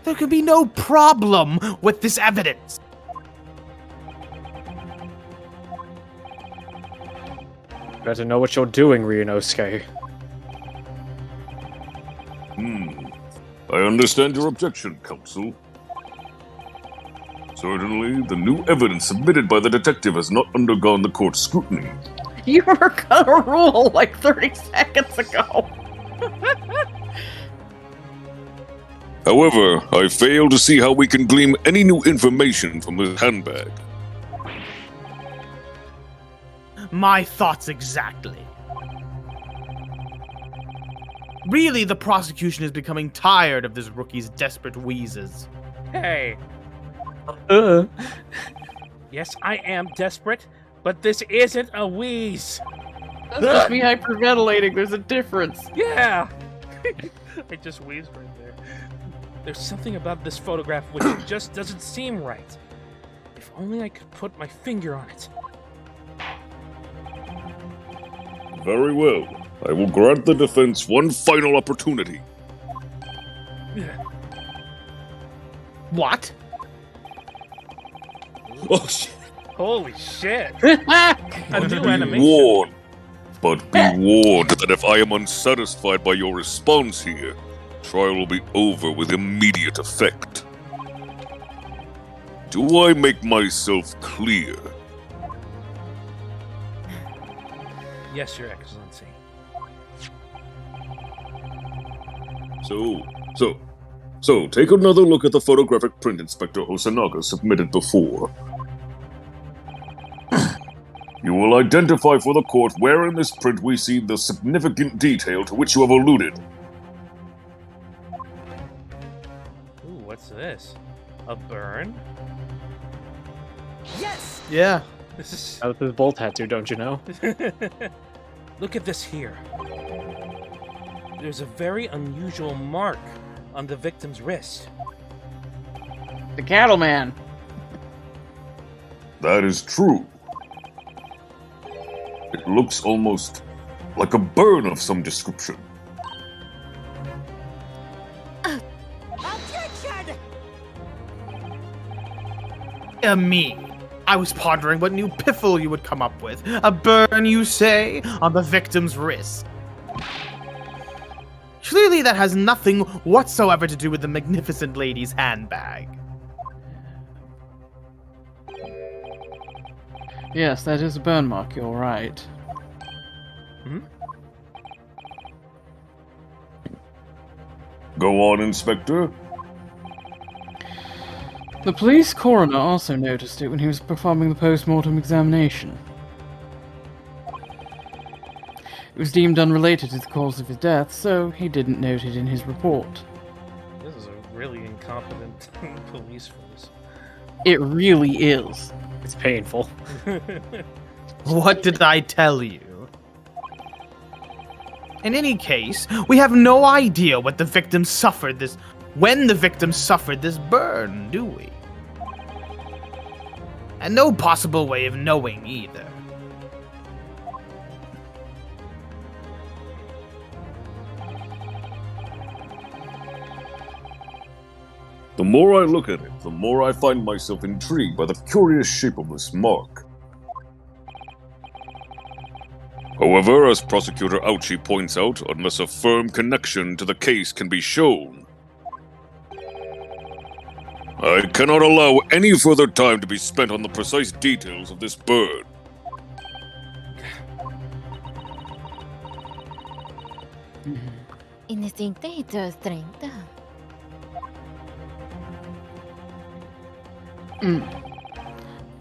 There could be no problem with this evidence. Better know what you're doing, Ryunosuke. I understand your objection, Counsel. Certainly, the new evidence submitted by the detective has not undergone the court's scrutiny. You were gonna rule like 30 seconds ago. However, I fail to see how we can glean any new information from the handbag. My thoughts exactly. Really, the prosecution is becoming tired of this rookie's desperate wheezes. Hey. Yes, I am desperate, but this isn't a wheeze. That's just me hyperventilating. There's a difference. Yeah. I just wheezed right there. There's something about this photograph which just doesn't seem right. If only I could put my finger on it. Very well. I will grant the defense one final opportunity. What? Oh, shit. Holy shit. Be animation. warned. But be warned that if I am unsatisfied by your response here, trial will be over with immediate effect. Do I make myself clear? Yes, Your Excellency. So, take another look at the photographic print Inspector Hosonaga submitted before. You will identify for the court where in this print we see the significant detail to which you have alluded. Ooh, what's this? A burn? Yes! Yeah. This is... That was his bolt tattoo, don't you know? Look at this here. There's a very unusual mark on the victim's wrist. The cattleman. That is true. It looks almost like a burn of some description. Me. I was pondering what new piffle you would come up with. A burn, you say, on the victim's wrist. Clearly that has nothing whatsoever to do with the magnificent lady's handbag. Yes, that is a burn mark, you're right. Go on, Inspector. The police coroner also noticed it when he was performing the post-mortem examination. It was deemed unrelated to the cause of his death, so he didn't note it in his report. This is a really incompetent police force. It really is. It's painful. What did I tell you? In any case, we have no idea what the victim suffered when the victim suffered this burn, do we? And no possible way of knowing either. The more I look at it, the more I find myself intrigued by the curious shape of this mark. However, as Prosecutor Auchi points out, unless a firm connection to the case can be shown, I cannot allow any further time to be spent on the precise details of this burn.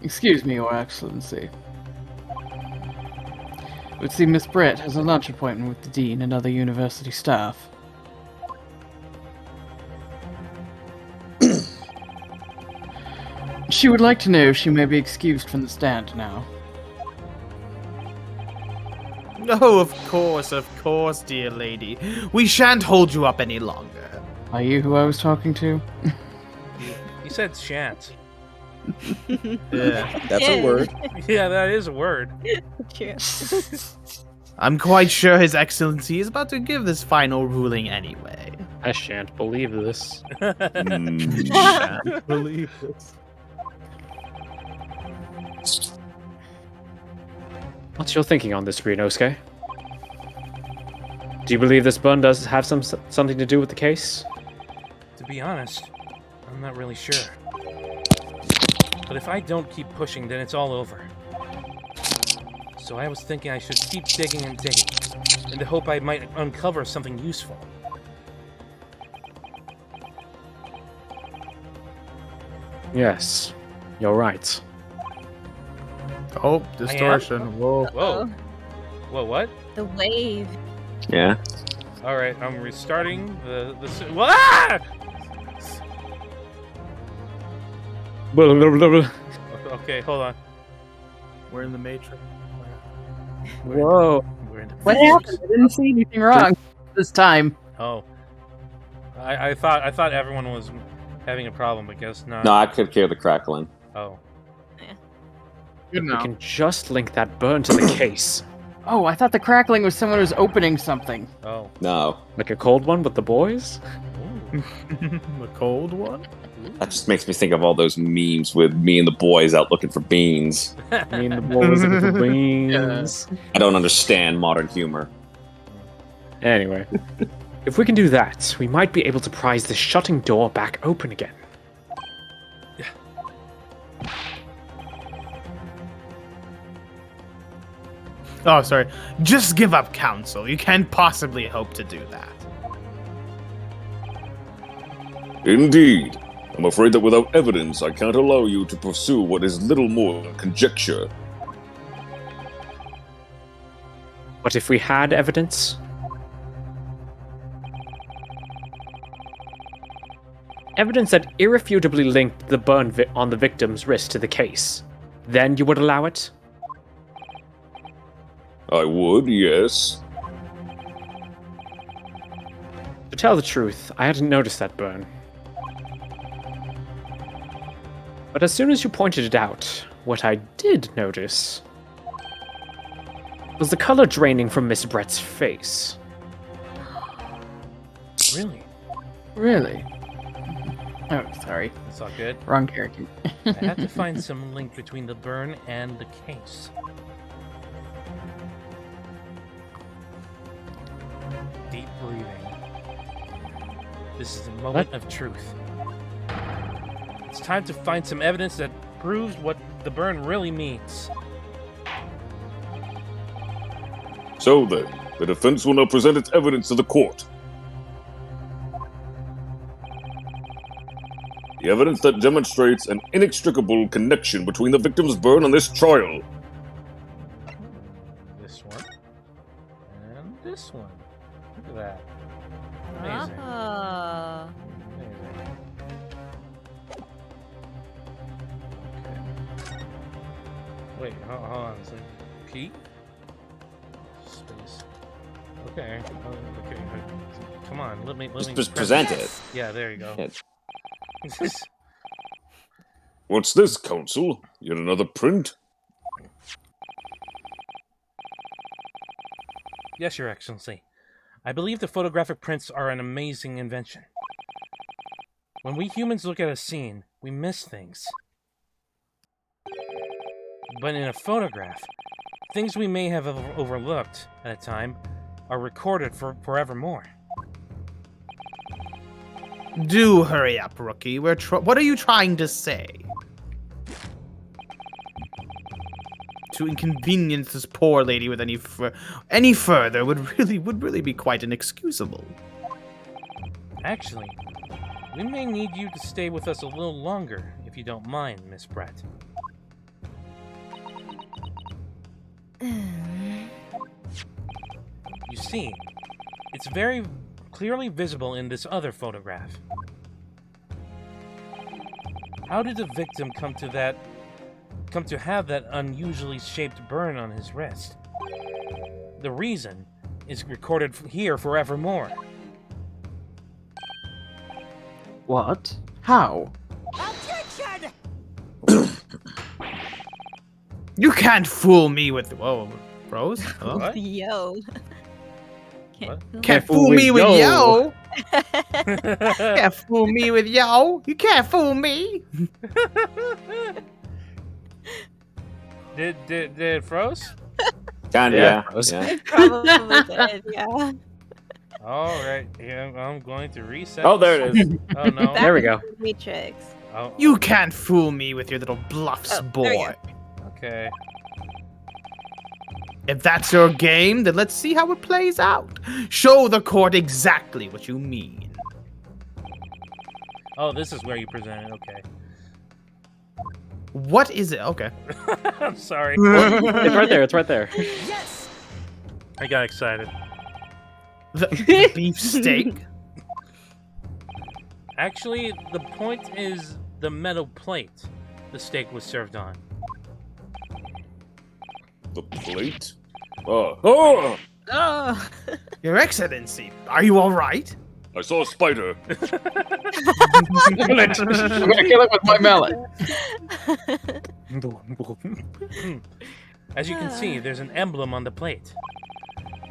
Excuse me, Your Excellency. It would seem Miss Brett has a lunch appointment with the Dean and other university staff. She would like to know if she may be excused from the stand now. Oh, of course, dear lady. We shan't hold you up any longer. Are you who I was talking to? He said shan't. Yeah. That's a word. Yeah, that is a word. I'm quite sure His Excellency is about to give this final ruling anyway. I shan't believe this. Shan't believe this. What's your thinking on this, Ryunosuke? Do you believe this burn does have something to do with the case? To be honest, I'm not really sure. But if I don't keep pushing, then it's all over. So I was thinking I should keep digging and digging, in the hope I might uncover something useful. Yes, you're right. Oh, distortion. Whoa. Whoa. Whoa, what? The wave. Yeah. Alright, I'm restarting the ah! Okay, hold on. We're in the Matrix. Whoa. We're in the What happened? I didn't see anything wrong this time. Oh. I thought everyone was having a problem, but guess not. No, I could hear the crackling. Oh. Good We now. can just link that burn to the case. Oh, I thought the crackling was someone who's opening something. Oh. No. Like a cold one with the boys? The cold one? That just makes me think of all those memes with me and the boys out looking for beans. Me and the boys looking for beans. I don't understand modern humor. Anyway, if we can do that, we might be able to prise the shutting door back open again. Oh, sorry. Just give up, Council. You can't possibly hope to do that. Indeed. I'm afraid that without evidence, I can't allow you to pursue what is little more than conjecture. But if we had evidence? Evidence that irrefutably linked the burn on the victim's wrist to the case. Then you would allow it? I would, yes. To tell the truth, I hadn't noticed that burn. But as soon as you pointed it out, what I did notice was the color draining from Miss Brett's face. Really? Really? Oh, sorry. That's all good. Wrong character. I had to find some link between the burn and the case. Deep breathing. This is a moment of truth. It's time to find some evidence that proves what the burn really means. So then, the defense will now present its evidence to the court. The evidence that demonstrates an inextricable connection between the victim's burn and this trial. This one. And this one. Look at that. Amazing. Oh. Amazing. Okay. Wait, hold on. It's like P? Space. Okay. Okay. Come on, let me Just present it. Yeah, there you go. Yeah. What's this, Council? Yet another print? Yes, Your Excellency. I believe the photographic prints are an amazing invention. When we humans look at a scene, we miss things. But in a photograph, things we may have overlooked at a time are recorded for forevermore. Do hurry up, Rookie. What are you trying to say? To inconvenience this poor lady with any further would really be quite inexcusable. Actually, we may need you to stay with us a little longer, if you don't mind, Miss Brett. You see, it's very clearly visible in this other photograph. How did the victim come to have that unusually shaped burn on his wrist? The reason is recorded here forevermore. What? How? You can't fool me with... Whoa. Bros? Hello? What? Yo. Can't fool me with yo. Can't fool me with yo. You can't fool me. Did it froze? Kinda, Yeah. yeah. Probably did, yeah. All right, yeah, I'm going to reset. Oh, there it is. Oh no. There we go. Matrix. Oh, You can't fool me with your little bluffs, Oh, there you boy. okay. If that's your game, then let's see how it plays out. Show the court exactly what you mean. Oh, this is where you present it. Okay. What is it? Okay. I'm sorry. It's right there. It's right there. Yes! I got excited. The beef steak? Actually, the point is the metal plate the steak was served on. The plate? Oh, Oh. Your Excellency, are you all right? I saw a spider. I'm gonna kill it with my mallet. As you can see, there's an emblem on the plate.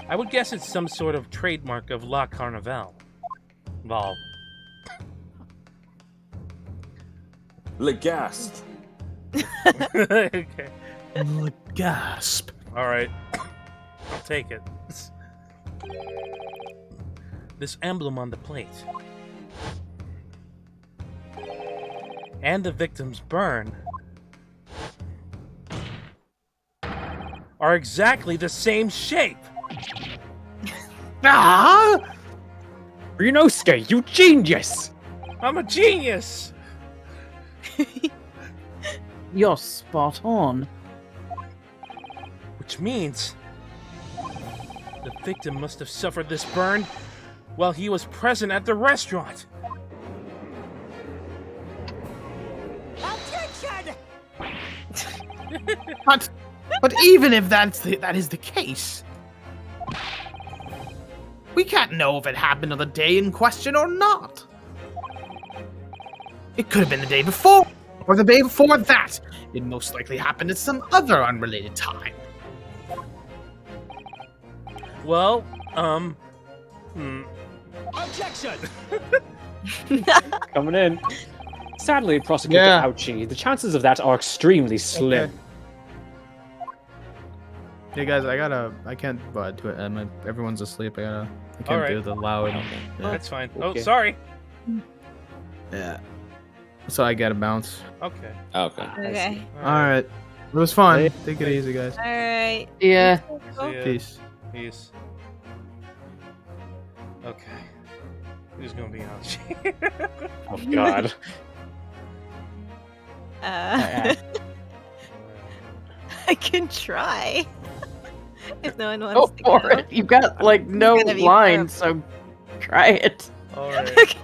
I would guess it's some sort of trademark of La Carnival. Vol. Le Gasp. Okay. Gasp. Alright. I'll take it. This emblem on the plate. And the victim's burn are exactly the same shape. Ah! Ryunosuke, you genius! I'm a genius. You're spot on. Which means the victim must have suffered this burn while he was present at the restaurant. But even if that is the case, we can't know if it happened on the day in question or not. It could have been the day before, or the day before that. It most likely happened at some other unrelated time. Well, Objection! Coming in. Sadly, Prosecutor Yeah. Auchi, the chances of that are extremely slim. Okay. Hey guys, I can't do it. Everyone's asleep. I can't Alright. do the loud. that's fine. Okay. Oh, sorry. Yeah. So I gotta bounce. Okay. Okay. Okay. Alright. It was fun. Take it easy, guys. Alright. Yeah. See ya. Peace. Peace. Okay. Who's gonna be Auchi? Oh god. I can try. If no one Go wants to go. for it. You've got like no gonna be lines, so try it. Alright. Okay.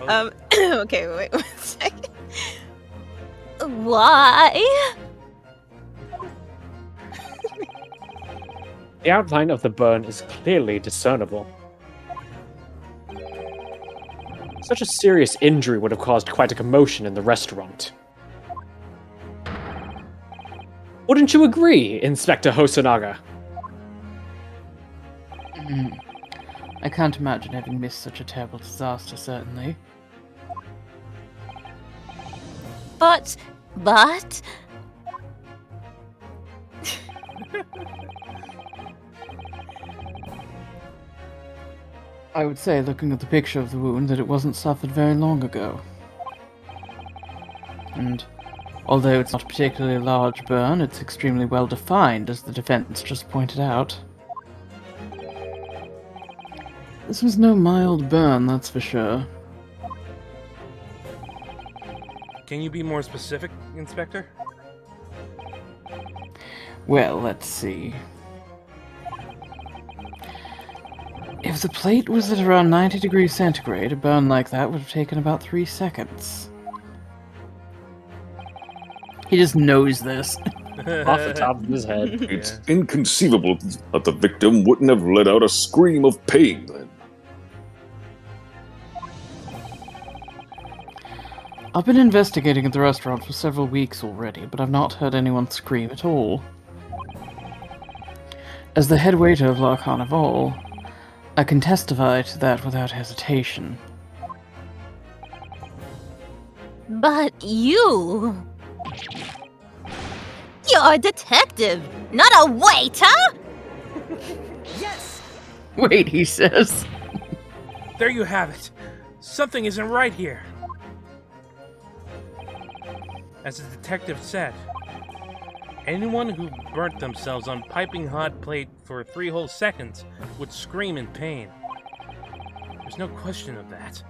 Oh, Okay, wait 1 second. Why? The outline of the burn is clearly discernible. Such a serious injury would have caused quite a commotion in the restaurant. Wouldn't you agree, Inspector Hosonaga? I can't imagine having missed such a terrible disaster, certainly. But. I would say, looking at the picture of the wound, that it wasn't suffered very long ago. And although it's not a particularly large burn, it's extremely well defined, as the defense just pointed out. This was no mild burn, that's for sure. can you be more specific, Inspector? Well, let's see. If the plate was at around 90 degrees centigrade, a burn like that would have taken about 3 seconds. He just knows this. Off the top of his head. It's inconceivable that the victim wouldn't have let out a scream of pain then. I've been investigating at the restaurant for several weeks already, but I've not heard anyone scream at all. As the head waiter of La Carnival, I can testify to that without hesitation. But you're a detective, not a waiter! Yes! Wait, he says. There you have it. Something isn't right here. As the detective said, anyone who burnt themselves on piping hot plate for 3 whole seconds would scream in pain. There's no question of that.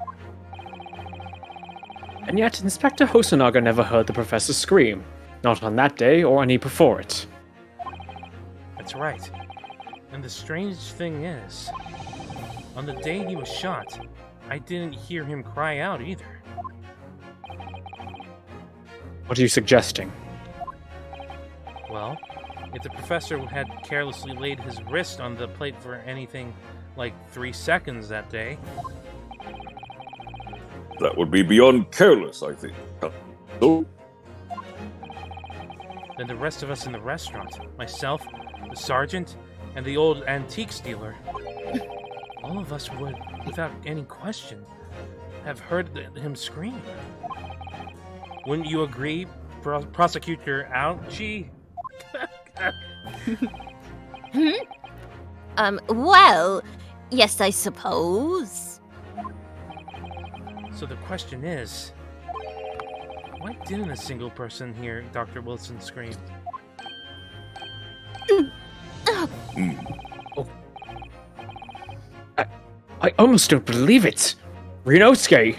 And yet, Inspector Hosonaga never heard the professor scream. Not on that day or any before it. That's right. And the strange thing is, on the day he was shot, I didn't hear him cry out either. What are you suggesting? Well, if the professor had carelessly laid his wrist on the plate for anything like 3 seconds that day... That would be beyond careless, I think. So, then the rest of us in the restaurant, myself, the sergeant, and the old antiques dealer, all of us would, without any question, have heard him scream. Wouldn't you agree, Prosecutor Auchi? Well, yes, I suppose. So the question is, why didn't a single person hear Dr. Wilson scream? I almost don't believe it! Ryunosuke,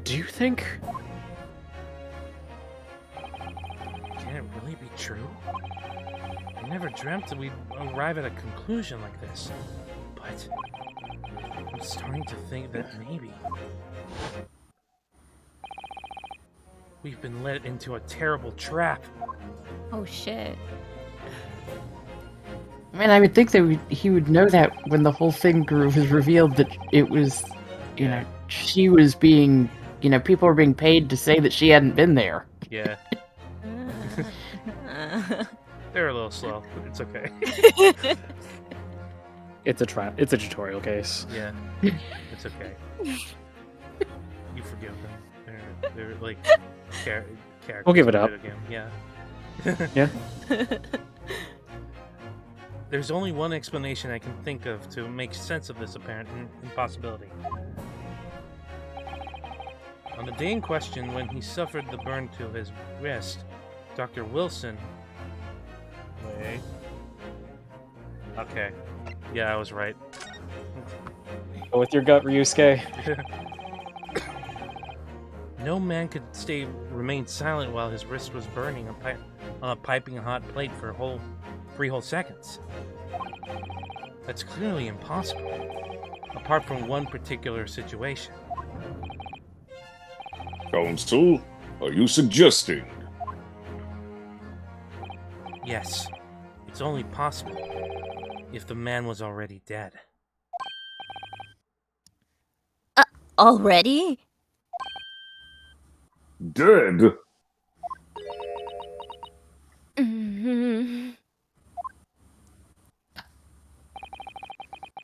do you think? Can it really be true? I never dreamt that we'd arrive at a conclusion like this, but I'm starting to think that maybe we've been led into a terrible trap. Oh shit. I mean, I would think that he would know that when the whole thing was revealed that it was, she was being, people were being paid to say that she hadn't been there. Yeah. They're a little slow, but it's okay. It's a trap. It's a tutorial case. Yeah. It's okay. You forgive them. They're like characters. We'll give it up. Again. Yeah. Yeah. There's only one explanation I can think of to make sense of this apparent impossibility. On the day in question, when he suffered the burn to his wrist, Dr. Wilson... Wait... Okay. Yeah, I was right. Go with your gut, Ryusuke. No man could remain silent while his wrist was burning on a piping hot plate for 3 whole seconds. That's clearly impossible, apart from one particular situation. Counsel, are you suggesting? Yes, it's only possible if the man was already dead. Already? Dead?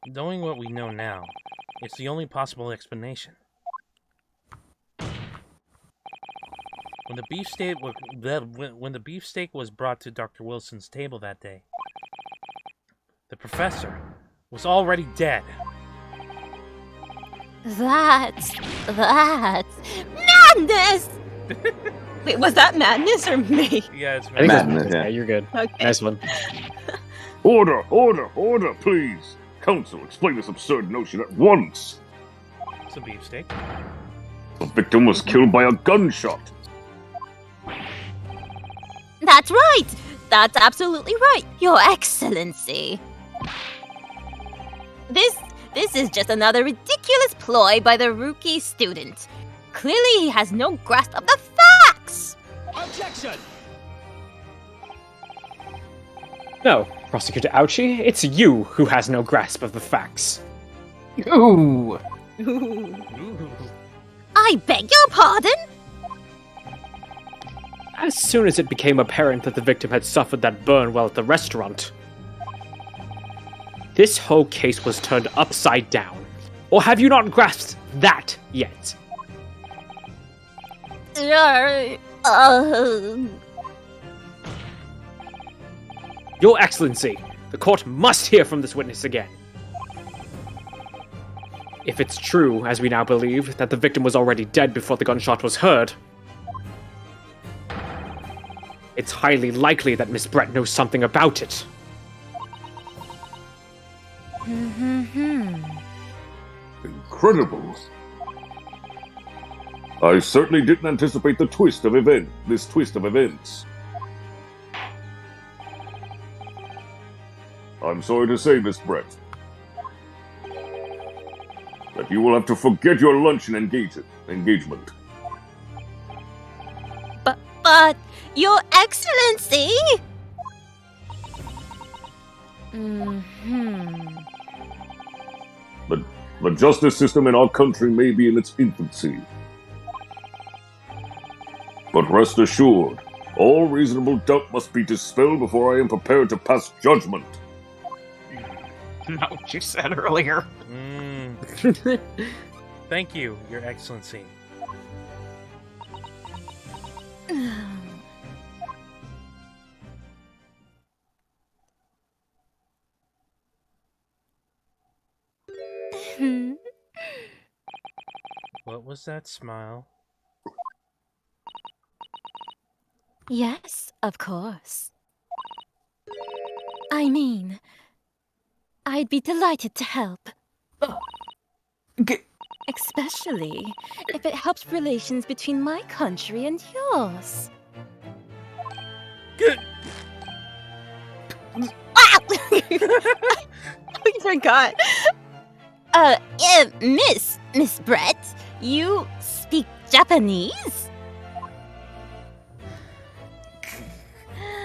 Knowing what we know now, it's the only possible explanation. When the beefsteak was brought to Dr. Wilson's table that day, the professor was already dead. That's madness! Wait, was that madness or me? Yeah, it's I think Madness, yeah, yeah. you're good. Okay. Nice one. Order, please. Counsel, explain this absurd notion at once. It's a beefsteak. The victim was killed by a gunshot. That's right! That's absolutely right, Your Excellency. This is just another ridiculous ploy by the rookie student. Clearly he has no grasp of the facts! Objection! No, Prosecutor Auchi, it's you who has no grasp of the facts. Ooh. I beg your pardon? As soon as it became apparent that the victim had suffered that burn while at the restaurant, This whole case was turned upside down. Or have you not grasped that yet? Your Excellency, the court must hear from this witness again. If it's true, as we now believe, that the victim was already dead before the gunshot was heard, it's highly likely that Miss Brett knows something about it. Incredible. I certainly didn't anticipate this twist of events. I'm sorry to say, Miss Brett, that you will have to forget your luncheon engagement. But, Your Excellency! The justice system in our country may be in its infancy. But rest assured, all reasonable doubt must be dispelled before I am prepared to pass judgment. Not what you said earlier. Thank you, Your Excellency. What was that smile? Yes, of course. I mean, I'd be delighted to help. Especially if it helps relations between my country and yours. Good. I forgot. Miss Brett, you speak Japanese?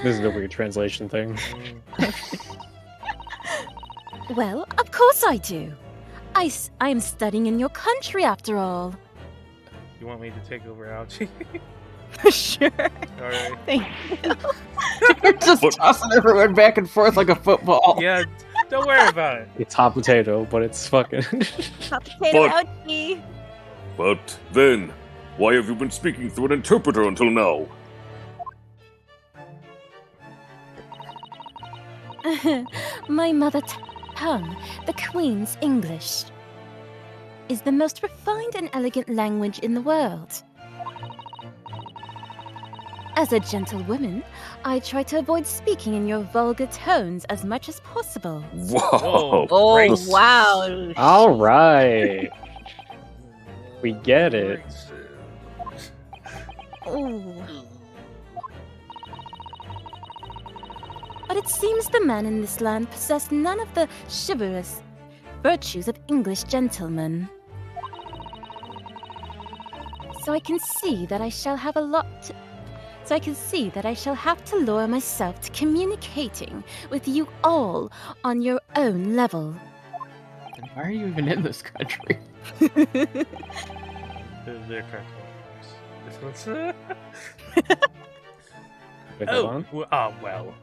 This is a weird translation thing. Well, of course I do. I'm studying in your country after all. You want me to take over Auchi? Sure. Alright. Thank you. You're just tossing everyone back and forth like a football. Yeah, don't worry about it. It's hot potato, but it's fucking... Hot potato But- Auchi. But then, why have you been speaking through an interpreter until now? My mother tongue, the Queen's English, is the most refined and elegant language in the world. As a gentlewoman, I try to avoid speaking in your vulgar tones as much as possible. Wow. Oh, wow! All right. We get it. Oh. But it seems the men in this land possess none of the chivalrous virtues of English gentlemen. So I can see that I shall have to lower myself to communicating with you all on your own level. Then why are you even in this country? They're cartoons. This one's... Wait, hold on. Well.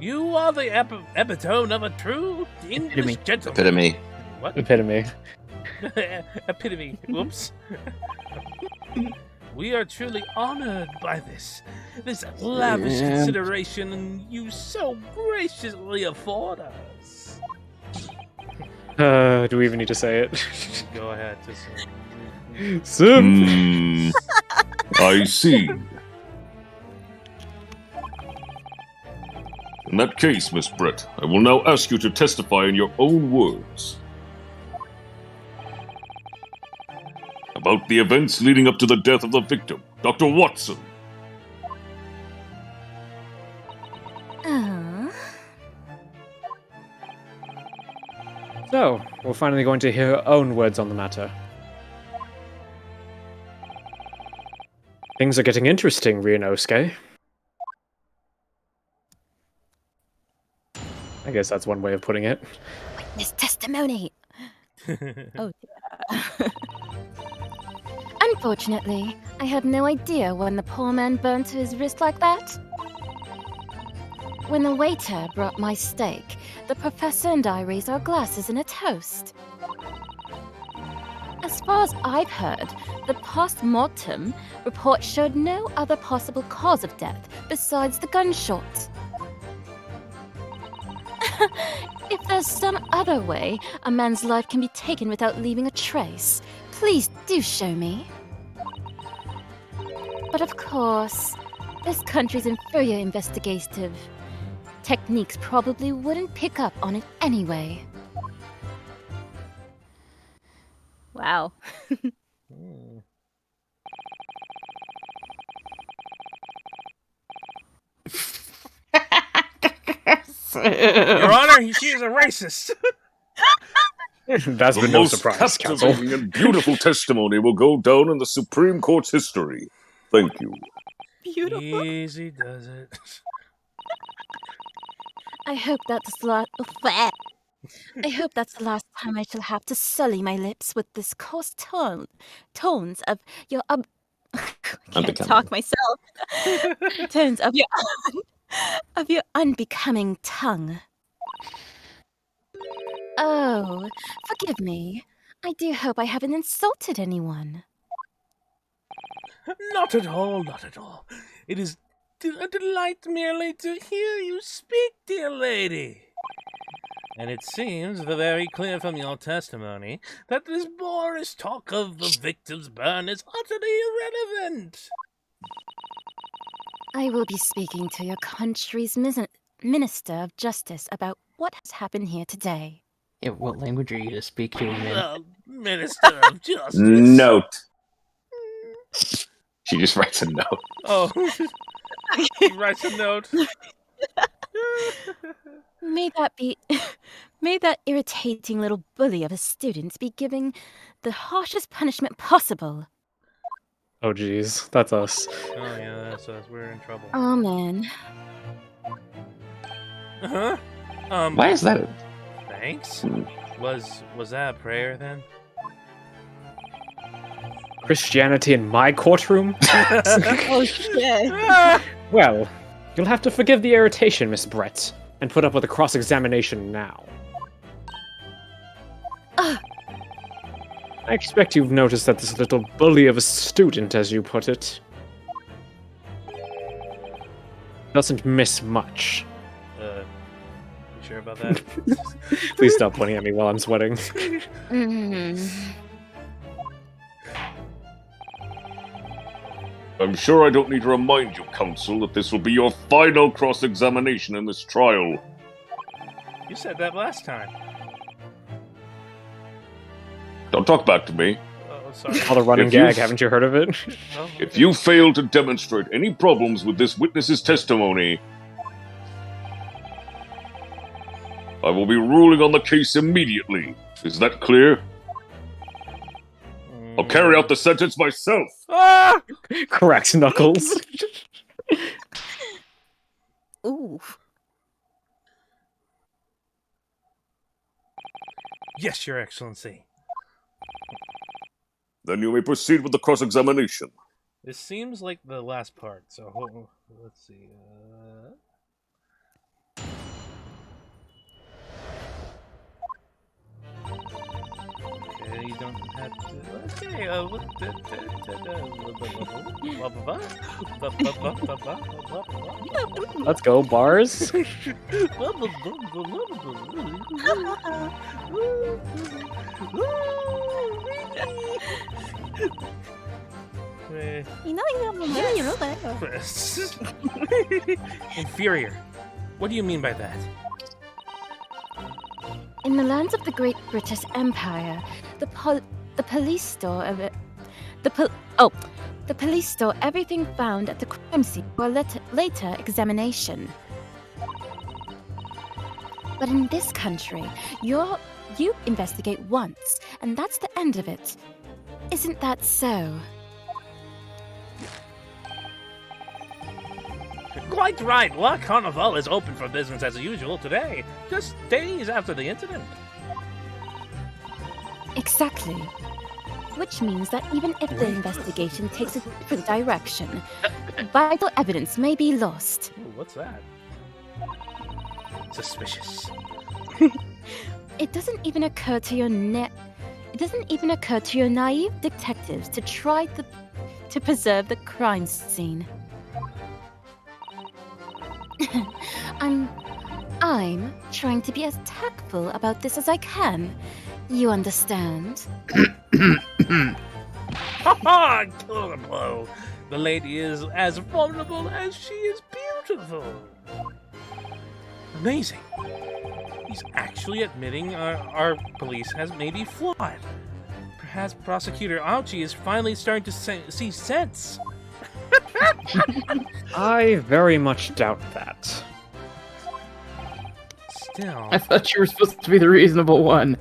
You are the epitome of a true English gentleman. Epitome. What? Epitome. Epitome. Whoops. We are truly honored by this lavish consideration you so graciously afford us. Do we even need to say it? Go ahead. Sim. I see. In that case, Miss Brett, I will now ask you to testify in your own words about the events leading up to the death of the victim, Dr. Watson. So, we're finally going to hear her own words on the matter. Things are getting interesting, Ryunosuke. I guess that's one way of putting it. Witness testimony. Oh, dear. Unfortunately, I have no idea when the poor man burned to his wrist like that. When the waiter brought my steak, the professor and I raised our glasses in a toast. As far as I've heard, the post-mortem report showed no other possible cause of death besides the gunshot. If there's some other way a man's life can be taken without leaving a trace, please do show me. But of course, this country's inferior investigative techniques probably wouldn't pick up on it anyway. Wow. Your Honor, she is a racist. That's The been no most surprise, Counsel. captivating and beautiful testimony will go down in the Supreme Court's history. Thank you. Beautiful. Easy does it. I hope that's the last time I shall have to sully my lips with this coarse tones of your can't talk myself. Tones of your unbecoming tongue. Oh, forgive me. I do hope I haven't insulted anyone. Not at all, not at all. It is a delight merely to hear you speak, dear lady. And it seems very clear from your testimony that this boorish talk of the victim's burn is utterly irrelevant. I will be speaking to your country's Minister of Justice about what has happened here today. Yeah, what language are you to speak to him in? Minister of Justice. Note. She just writes a note. Oh. He writes a note. May that irritating little bully of a student be given the harshest punishment possible. Oh, geez. That's us. Oh, yeah, that's us. We're in trouble. Amen. Uh-huh. Why is that? Thanks. Was that a prayer then? Christianity in my courtroom? Oh shit. Well, you'll have to forgive the irritation, Miss Brett, and put up with a cross-examination now. I expect you've noticed that this little bully of a student, as you put it, doesn't miss much. You sure about that? Please stop pointing at me while I'm sweating. I'm sure I don't need to remind you, Counsel, that this will be your final cross-examination in this trial. You said that last time. Don't talk back to me. Oh, sorry. All the running gag, haven't you heard of it? Oh, okay. If you fail to demonstrate any problems with this witness's testimony, I will be ruling on the case immediately. Is that clear? I'll carry out the sentence myself. Ah! Correct, Knuckles. Ooh. Yes, Your Excellency. Then you may proceed with the cross-examination. This seems like the last part, so let's see. Okay, you don't have to. Okay, Let's go, bars. Inferior. What do you mean by that? In the lands of the Great British Empire, the police store everything found at the crime scene for later examination. But in this country, you investigate once, and that's the end of it. Isn't that so? Quite right. La Carnival is open for business as usual today, just days after the incident. Exactly. Which means that even if the investigation takes a different direction, vital evidence may be lost. Ooh, what's that? Suspicious. It doesn't even occur to your naive detectives to try to preserve the crime scene. I'm trying to be as tactful about this as I can. You understand? Ha ha! Killer blow. The lady is as vulnerable as she is beautiful. Amazing. He's actually admitting our police has maybe flawed. Perhaps Prosecutor Auchi is finally starting to see sense. I very much doubt that. Still, I thought you were supposed to be the reasonable one.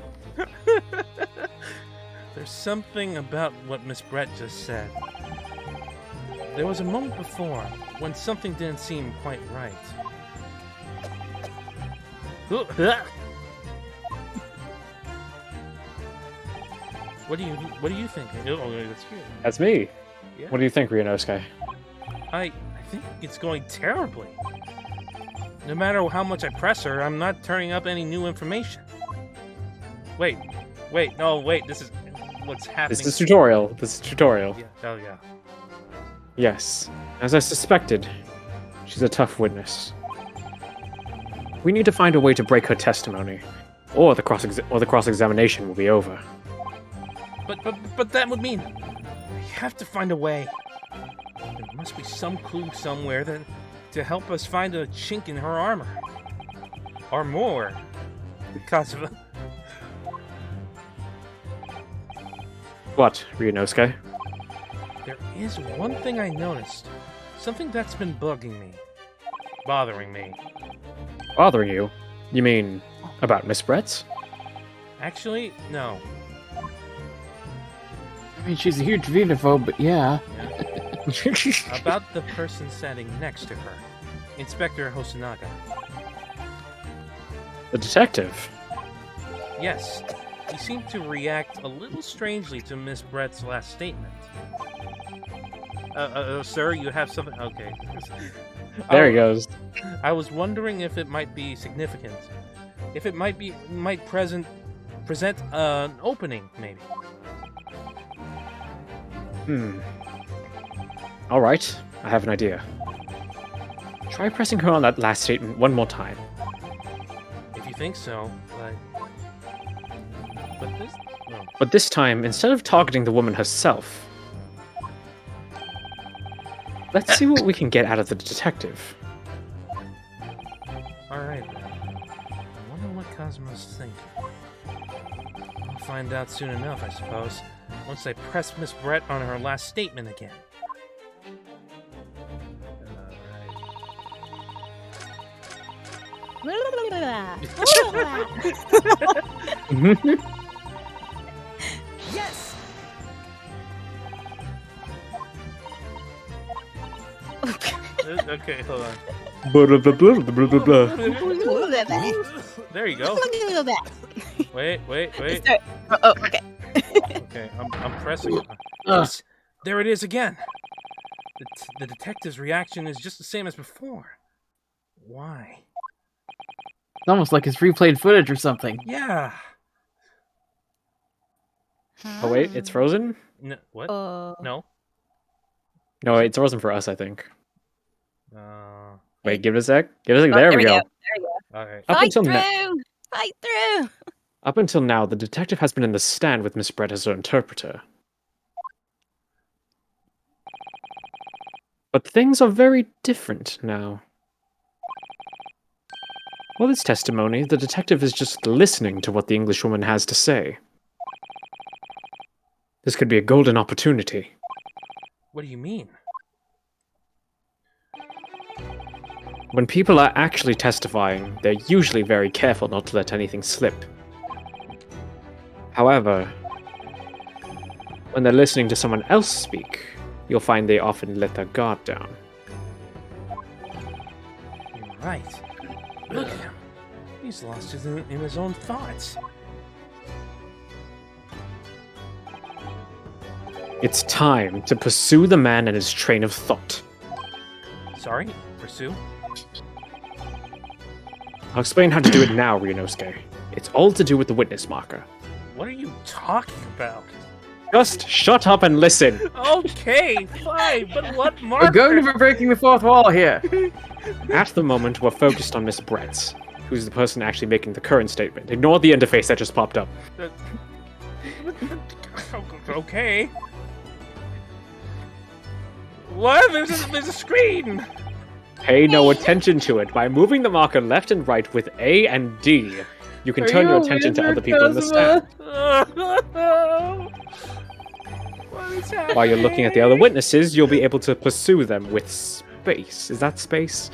there's something about what Miss Brett just said. There was a moment before when something didn't seem quite right. What do you think? Oh, that's you. That's me. Yeah. What do you think, Ryunosuke? I think it's going terribly. No matter how much I press her, I'm not turning up any new information. Wait, this is what's happening. This is tutorial. Yeah, oh yeah. Yes, as I suspected, she's a tough witness. We need to find a way to break her testimony, or the cross-examination will be over. But that would mean we have to find a way. There must be some clue somewhere to help us find a chink in her armor, or more, because of. What, Ryunosuke? There is one thing I noticed. Something that's been bothering me. Bothering you? You mean about Miss Brett's? Actually, no. I mean, she's a huge xenophobe, but yeah. About the person standing next to her. Inspector Hosonaga. The detective? Yes. He seemed to react a little strangely to Miss Brett's last statement. Sir, you have something... Okay. There he goes. I was wondering if it might be significant. If it might present an opening, maybe. Alright, I have an idea. Try pressing her on that last statement one more time. If you think so, but this... No. But this time, instead of targeting the woman herself, let's see what we can get out of the detective. Alright then. I wonder what Kazuma's thinking. We'll find out soon enough, I suppose. Once I press Miss Brett on her last statement again. Yes! Okay, hold on. Blah, blah, blah, blah, blah, blah, blah. There you go. Wait. Oh, okay. Okay, I'm pressing it. Yes, there it is again. The detective's reaction is just the same as before. Why? It's almost like it's replayed footage or something. Yeah. Oh wait, it's frozen? No, what? No. No, it's frozen for us, I think. Uh. Wait, give it a sec. There we go. All right. Fight through! Up until now, the detective has been in the stand with Miss Brett as her interpreter. But things are very different now. While this testimony, the detective is just listening to what the Englishwoman has to say. This could be a golden opportunity. What do you mean? When people are actually testifying, they're usually very careful not to let anything slip. However, when they're listening to someone else speak, you'll find they often let their guard down. You're right. Look at him. He's lost in his own thoughts. It's time to pursue the man and his train of thought. Sorry? Pursue? I'll explain how to do it now, Ryunosuke. It's all to do with the witness marker. What are you talking about? Just shut up and listen. Okay, fine, but what marker? We're going to be breaking the fourth wall here. At the moment, we're focused on Miss Brett, who's the person actually making the current statement. Ignore the interface that just popped up. Okay. What? There's a screen! Pay no attention to it. By moving the marker left and right with A and D, you can turn your attention to other people in the stand. What is happening? While you're looking at the other witnesses, you'll be able to pursue them with space. Is that space?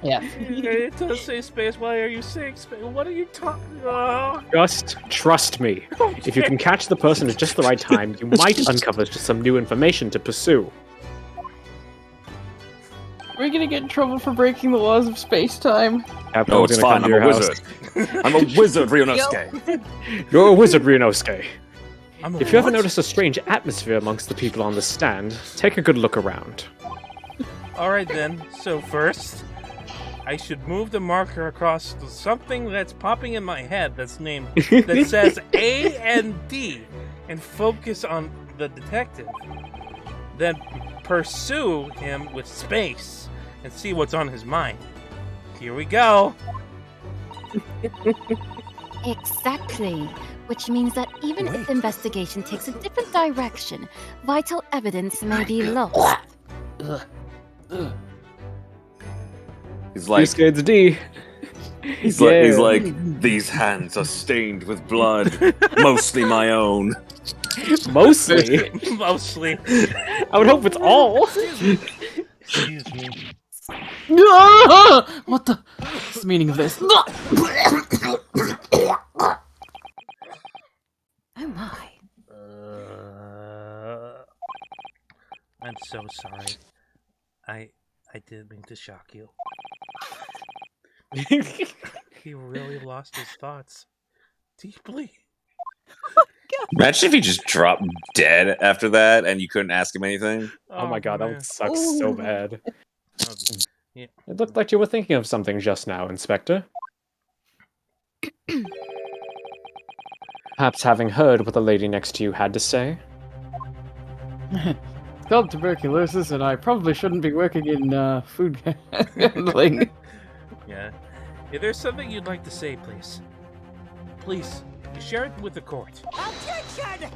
Yeah. It does say space. Why are you saying space? What are you talking about? Just trust me. If you can catch the person at just the right time, you might uncover just some new information to pursue. We're gonna get in trouble for breaking the laws of space-time. No, it's fine. I'm a wizard. I'm a wizard, Ryunosuke. You're a wizard, Ryunosuke. If you ever what? notice a strange atmosphere amongst the people on the stand, take a good look around. Alright then, so first, I should move the marker across to something that's popping in my head that says A and D, and focus on the detective. Then pursue him with space and see what's on his mind. Here we go. Exactly. Which means that even if the investigation takes a different direction, vital evidence may be lost. He's like, It's D. he's like, these hands are stained with blood, mostly my own. Mostly? Mostly. I would hope it's all. Excuse me. What the? What's the meaning of this? Oh my. I'm so sorry. I did mean to shock you. He really lost his thoughts. Deeply. Imagine if he just dropped dead after that and you couldn't ask him anything. Oh my god, that man. would suck so bad. Yeah. It looked like you were thinking of something just now, Inspector. Perhaps having heard what the lady next to you had to say? It's called tuberculosis, and I probably shouldn't be working in food handling. Yeah. If there's something you'd like to say, please. Please, share it with the court. Objection!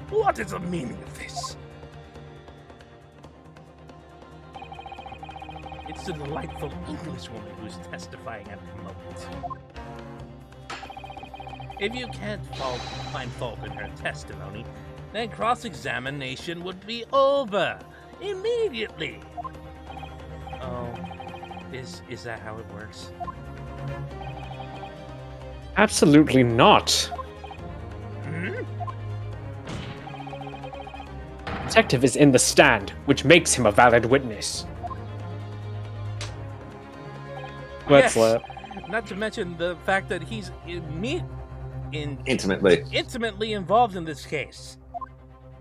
What is the meaning of this? It's the delightful Englishwoman who's testifying at the moment. If you can't find fault in her testimony, then cross-examination would be over immediately. Oh, is that how it works? Absolutely not. Hmm? Detective is in the stand, which makes him a valid witness. Let's Yes. Not to mention the fact that he's intimately involved in this case.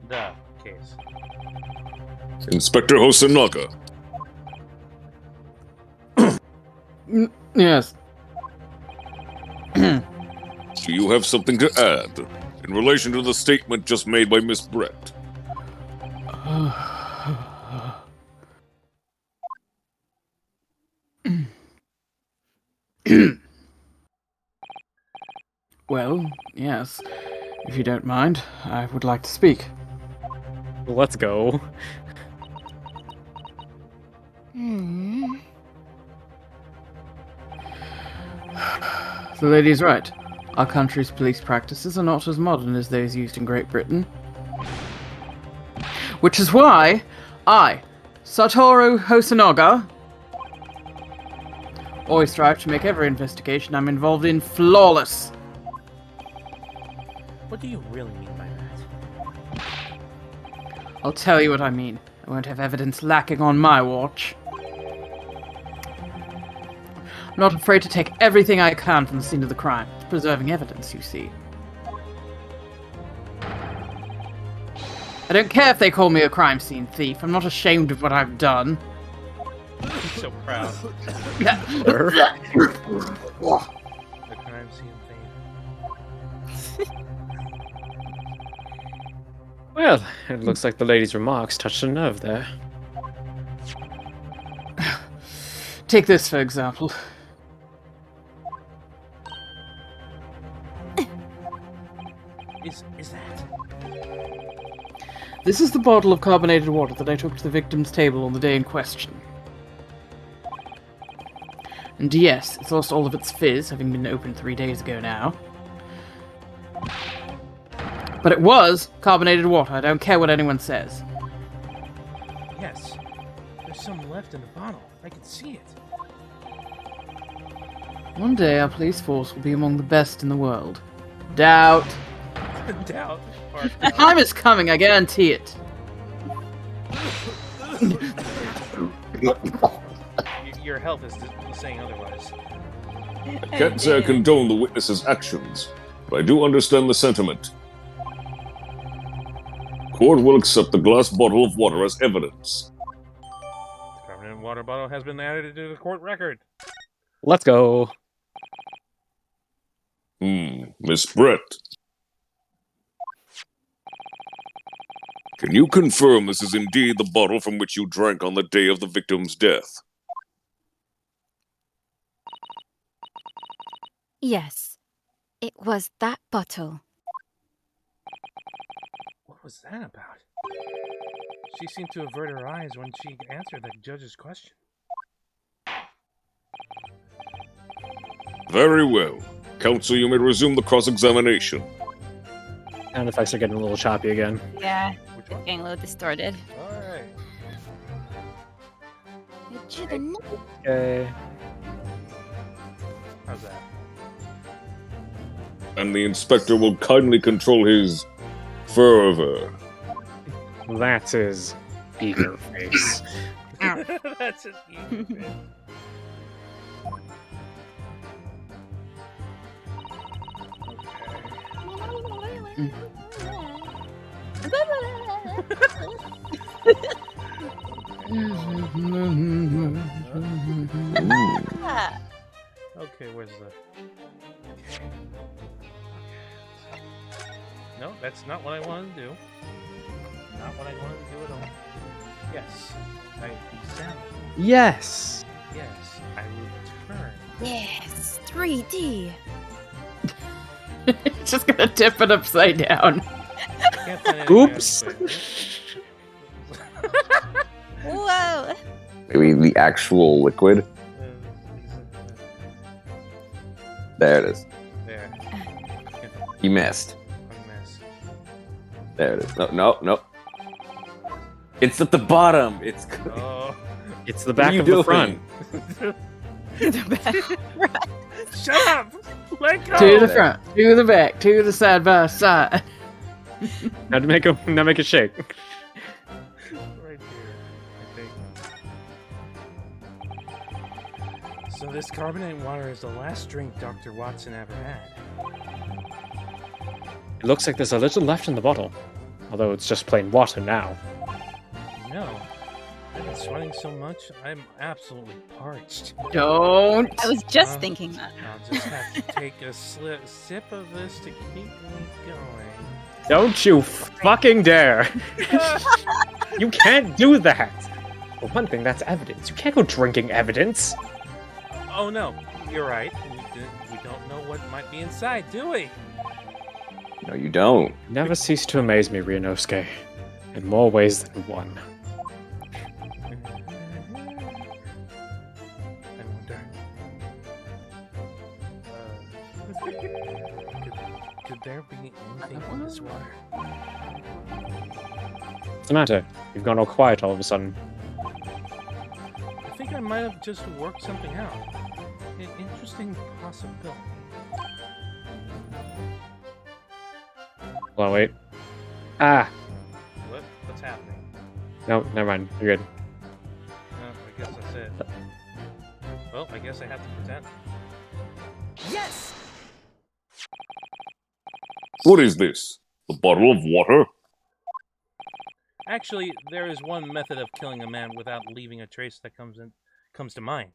The case. Inspector Hosonaga. Yes. Do you have something to add in relation to the statement just made by Miss Brett? Well, yes. If you don't mind, I would like to speak. Let's go. The lady's right. Our country's police practices are not as modern as those used in Great Britain. Which is why I, Satoru Hosonaga, always strive to make every investigation I'm involved in flawless. What do you really mean by that? I'll tell you what I mean. I won't have evidence lacking on my watch. I'm not afraid to take everything I can from the scene of the crime. It's preserving evidence, you see. I don't care if they call me a crime scene thief. I'm not ashamed of what I've done. so proud. The crime scene thing. Well, it looks like the lady's remarks touched a nerve there. Take this, for example. Is that? This is the bottle of carbonated water that I took to the victim's table on the day in question. And yes, it's lost all of its fizz, having been opened 3 days ago now. But it was carbonated water, I don't care what anyone says. Yes. There's some left in the bottle. I can see it. One day our police force will be among the best in the world. Doubt. Doubt. The time is coming, I guarantee it. Your health is saying otherwise. I can't say I condone the witness's actions, but I do understand the sentiment. Court will accept the glass bottle of water as evidence. The carbonated water bottle has been added to the court record. Let's go. Miss Brett. Can you confirm this is indeed the bottle from which you drank on the day of the victim's death? Yes, it was that bottle. What was that about? She seemed to avert her eyes when she answered the judge's question. Very well. Counsel, you may resume the cross-examination. Sound effects are getting a little choppy again. Yeah, Which one? getting a little distorted. Alright. Okay. How's that? And the inspector will kindly control his fervor. That's his eager face. That's an eager face. Okay, where's the... No, that's not what I wanted to do. Not what I wanted to do at all. Yes, I examined. Yes. Yes, I will return. Yes, 3D. Just gonna tip it upside down. Can't find anything Oops. Whoa. Maybe the actual liquid. There it is. There. You missed. I missed. There it is. No. It's at the bottom. It's good. Oh. It's the What are back you of the doing? front. Shut up! Let go! To the front, to the back, to the side by side. Now make a shake. Right here, I think. So this carbonated water is the last drink Dr. Watson ever had. It looks like there's a little left in the bottle, although it's just plain water now. No. I've been sweating so much, I'm absolutely parched. Don't. I was just thinking that. I'll just have to take a sip of this to keep me going. Don't you fucking dare! You can't do that! For one thing, that's evidence. You can't go drinking evidence. Oh no, you're right. We don't know what might be inside, do we? No, you don't. Never cease to amaze me, Ryunosuke. In more ways than one. I wonder. Could there be anything in this water? What's the matter? You've gone all quiet all of a sudden. I think I might have just worked something out. An interesting possibility. Hold on, wait. Ah! What's happening? No, never mind. You're good. I guess that's it. Well, I guess I have to pretend. Yes! What is this? A bottle of water? Actually, there is one method of killing a man without leaving a trace that comes comes to mind.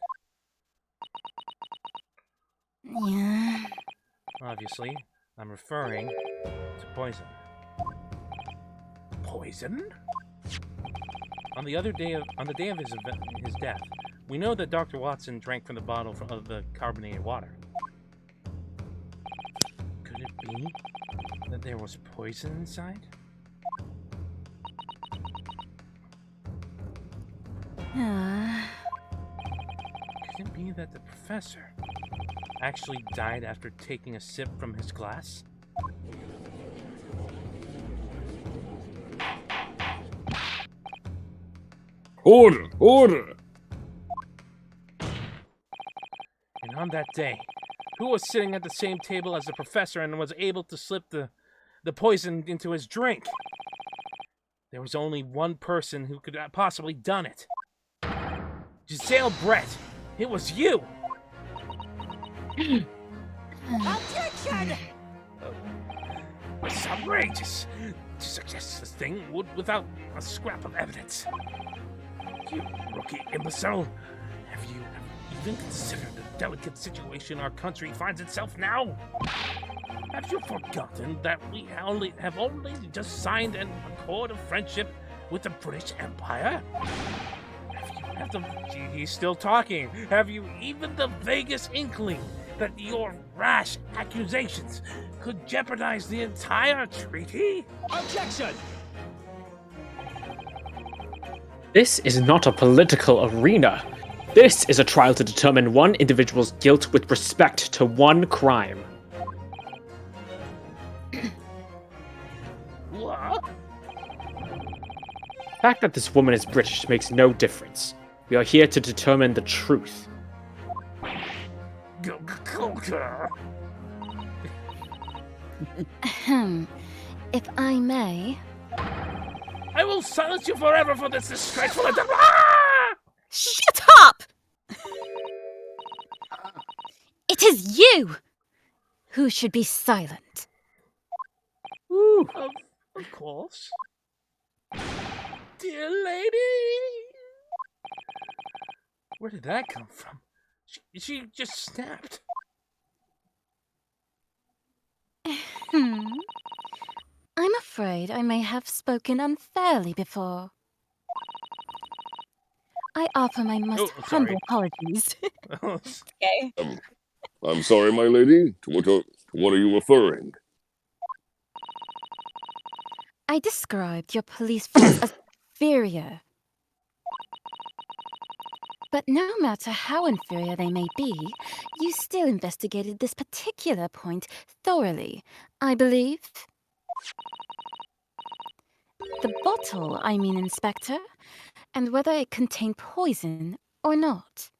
Yeah. Obviously, I'm referring to poison. Poison? On the day of his death, we know that Dr. Watson drank from the bottle of the carbonated water. Could it be that there was poison inside? Could it be that the professor actually died after taking a sip from his glass? Order! Order! And on that day, who was sitting at the same table as the professor and was able to slip the poison into his drink? There was only one person who could have possibly done it. Jezaille Brett! It was you! Objection! It's outrageous to suggest this thing without a scrap of evidence. You rookie imbecile! Have you even considered the delicate situation our country finds itself now? Have you forgotten that we have only just signed an accord of friendship with the British Empire? He's still talking. Have you even the vaguest inkling that your rash accusations could jeopardize the entire treaty? Objection! This is not a political arena. This is a trial to determine one individual's guilt with respect to one crime. What? The fact that this woman is British makes no difference. We are here to determine the truth. If I may... I will silence you forever for this disgraceful... Shut up! It is you who should be silent. Ooh, of course. Dear lady! Where did that come from? She just snapped. I'm afraid I may have spoken unfairly before. I offer my most humble apologies. Okay. I'm sorry, my lady. To what are you referring? I described your police force as inferior. But no matter how inferior they may be, you still investigated this particular point thoroughly, I believe. The bottle, I mean, Inspector, and whether it contained poison or not.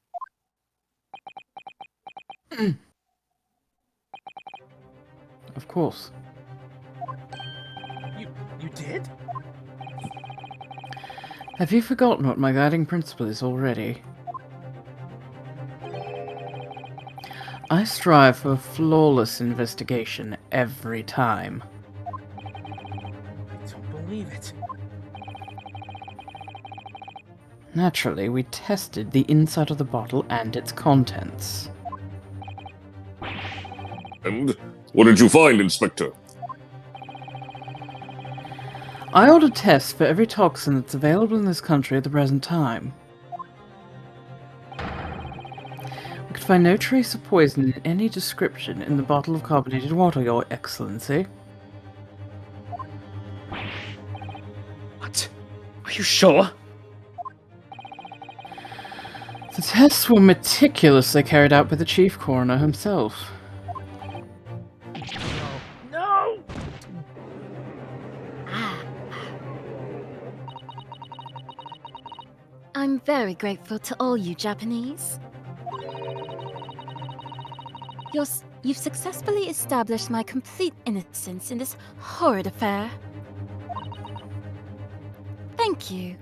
Of course. You did? Have you forgotten what my guiding principle is already? I strive for a flawless investigation every time. I don't believe it. Naturally, we tested the inside of the bottle and its contents. And what did you find, Inspector? I ordered tests for every toxin that's available in this country at the present time. We could find no trace of poison in any description in the bottle of carbonated water, Your Excellency. What? Are you sure? The tests were meticulously carried out by the Chief Coroner himself. No! I'm very grateful to all you Japanese. You've successfully established my complete innocence in this horrid affair. Thank you.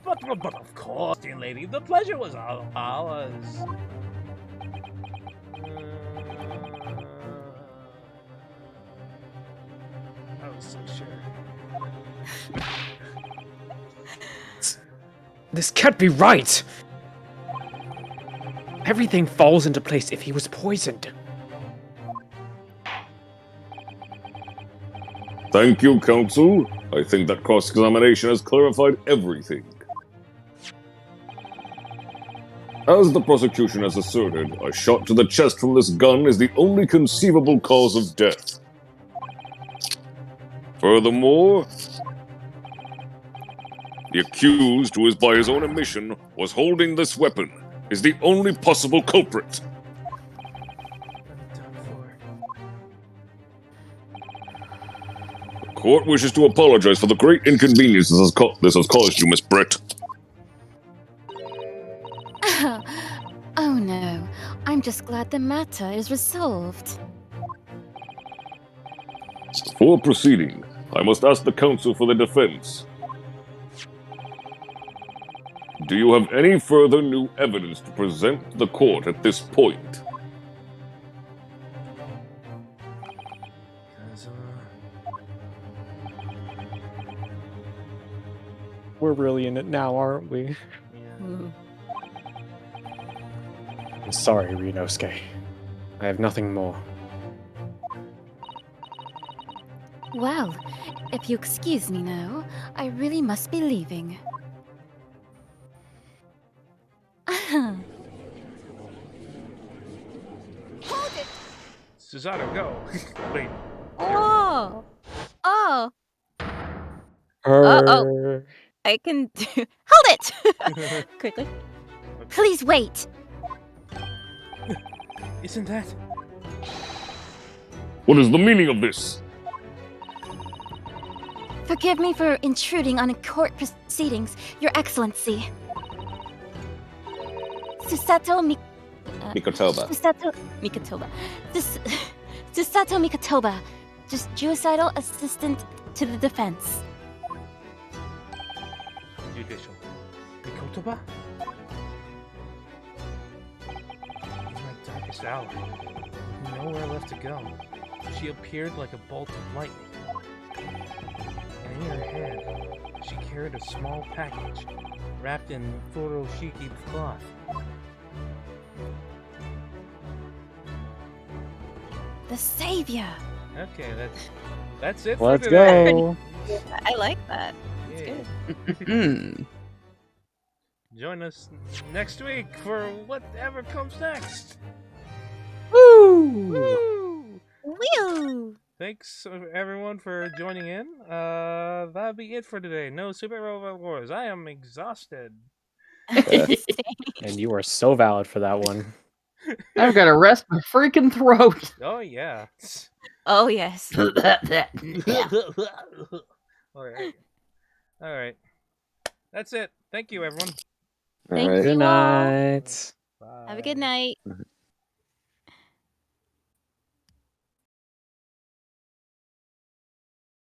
But of course, dear lady, the pleasure was all ours. I was so sure. This can't be right! Everything falls into place if he was poisoned. Thank you, Counsel. I think that cross-examination has clarified everything. As the prosecution has asserted, a shot to the chest from this gun is the only conceivable cause of death. Furthermore, the accused, who is by his own admission, was holding this weapon, is the only possible culprit. The court wishes to apologize for the great inconvenience this has caused you, Miss Brett. Oh no, I'm just glad the matter is resolved. Before proceeding, I must ask the counsel for the defense. Do you have any further new evidence to present to the court at this point? We're really in it now, aren't we? Mm. I'm sorry, Ryunosuke. I have nothing more. Well, if you excuse me now, I really must be leaving. Susato, go. Wait. Oh! Oh! Oh. I can do... Hold it! Quickly. Please wait! Isn't that... What is the meaning of this? Forgive me for intruding on court proceedings, Your Excellency. Susato Mikotoba. Susato Mikotoba. Susato Mikotoba, just suicidal assistant to the defense. Judicial. Mikotoba? In my darkest hour, nowhere left to go. She appeared like a bolt of lightning. And in her hand, she carried a small package wrapped in furoshiki cloth. The savior. Okay, that's it Let's for today. go. I like that. Yay. It's good. Join us next week for whatever comes next. Woo! Woo! Thanks everyone for joining in. That'll be it for today. No Super Robot Wars. I am exhausted. And you are so valid for that one. I've got to rest my freaking throat. Oh yeah. Oh yes. All right. All right. That's it. Thank you, everyone. Thank Alright. you Good all. night. Bye. Have a good night.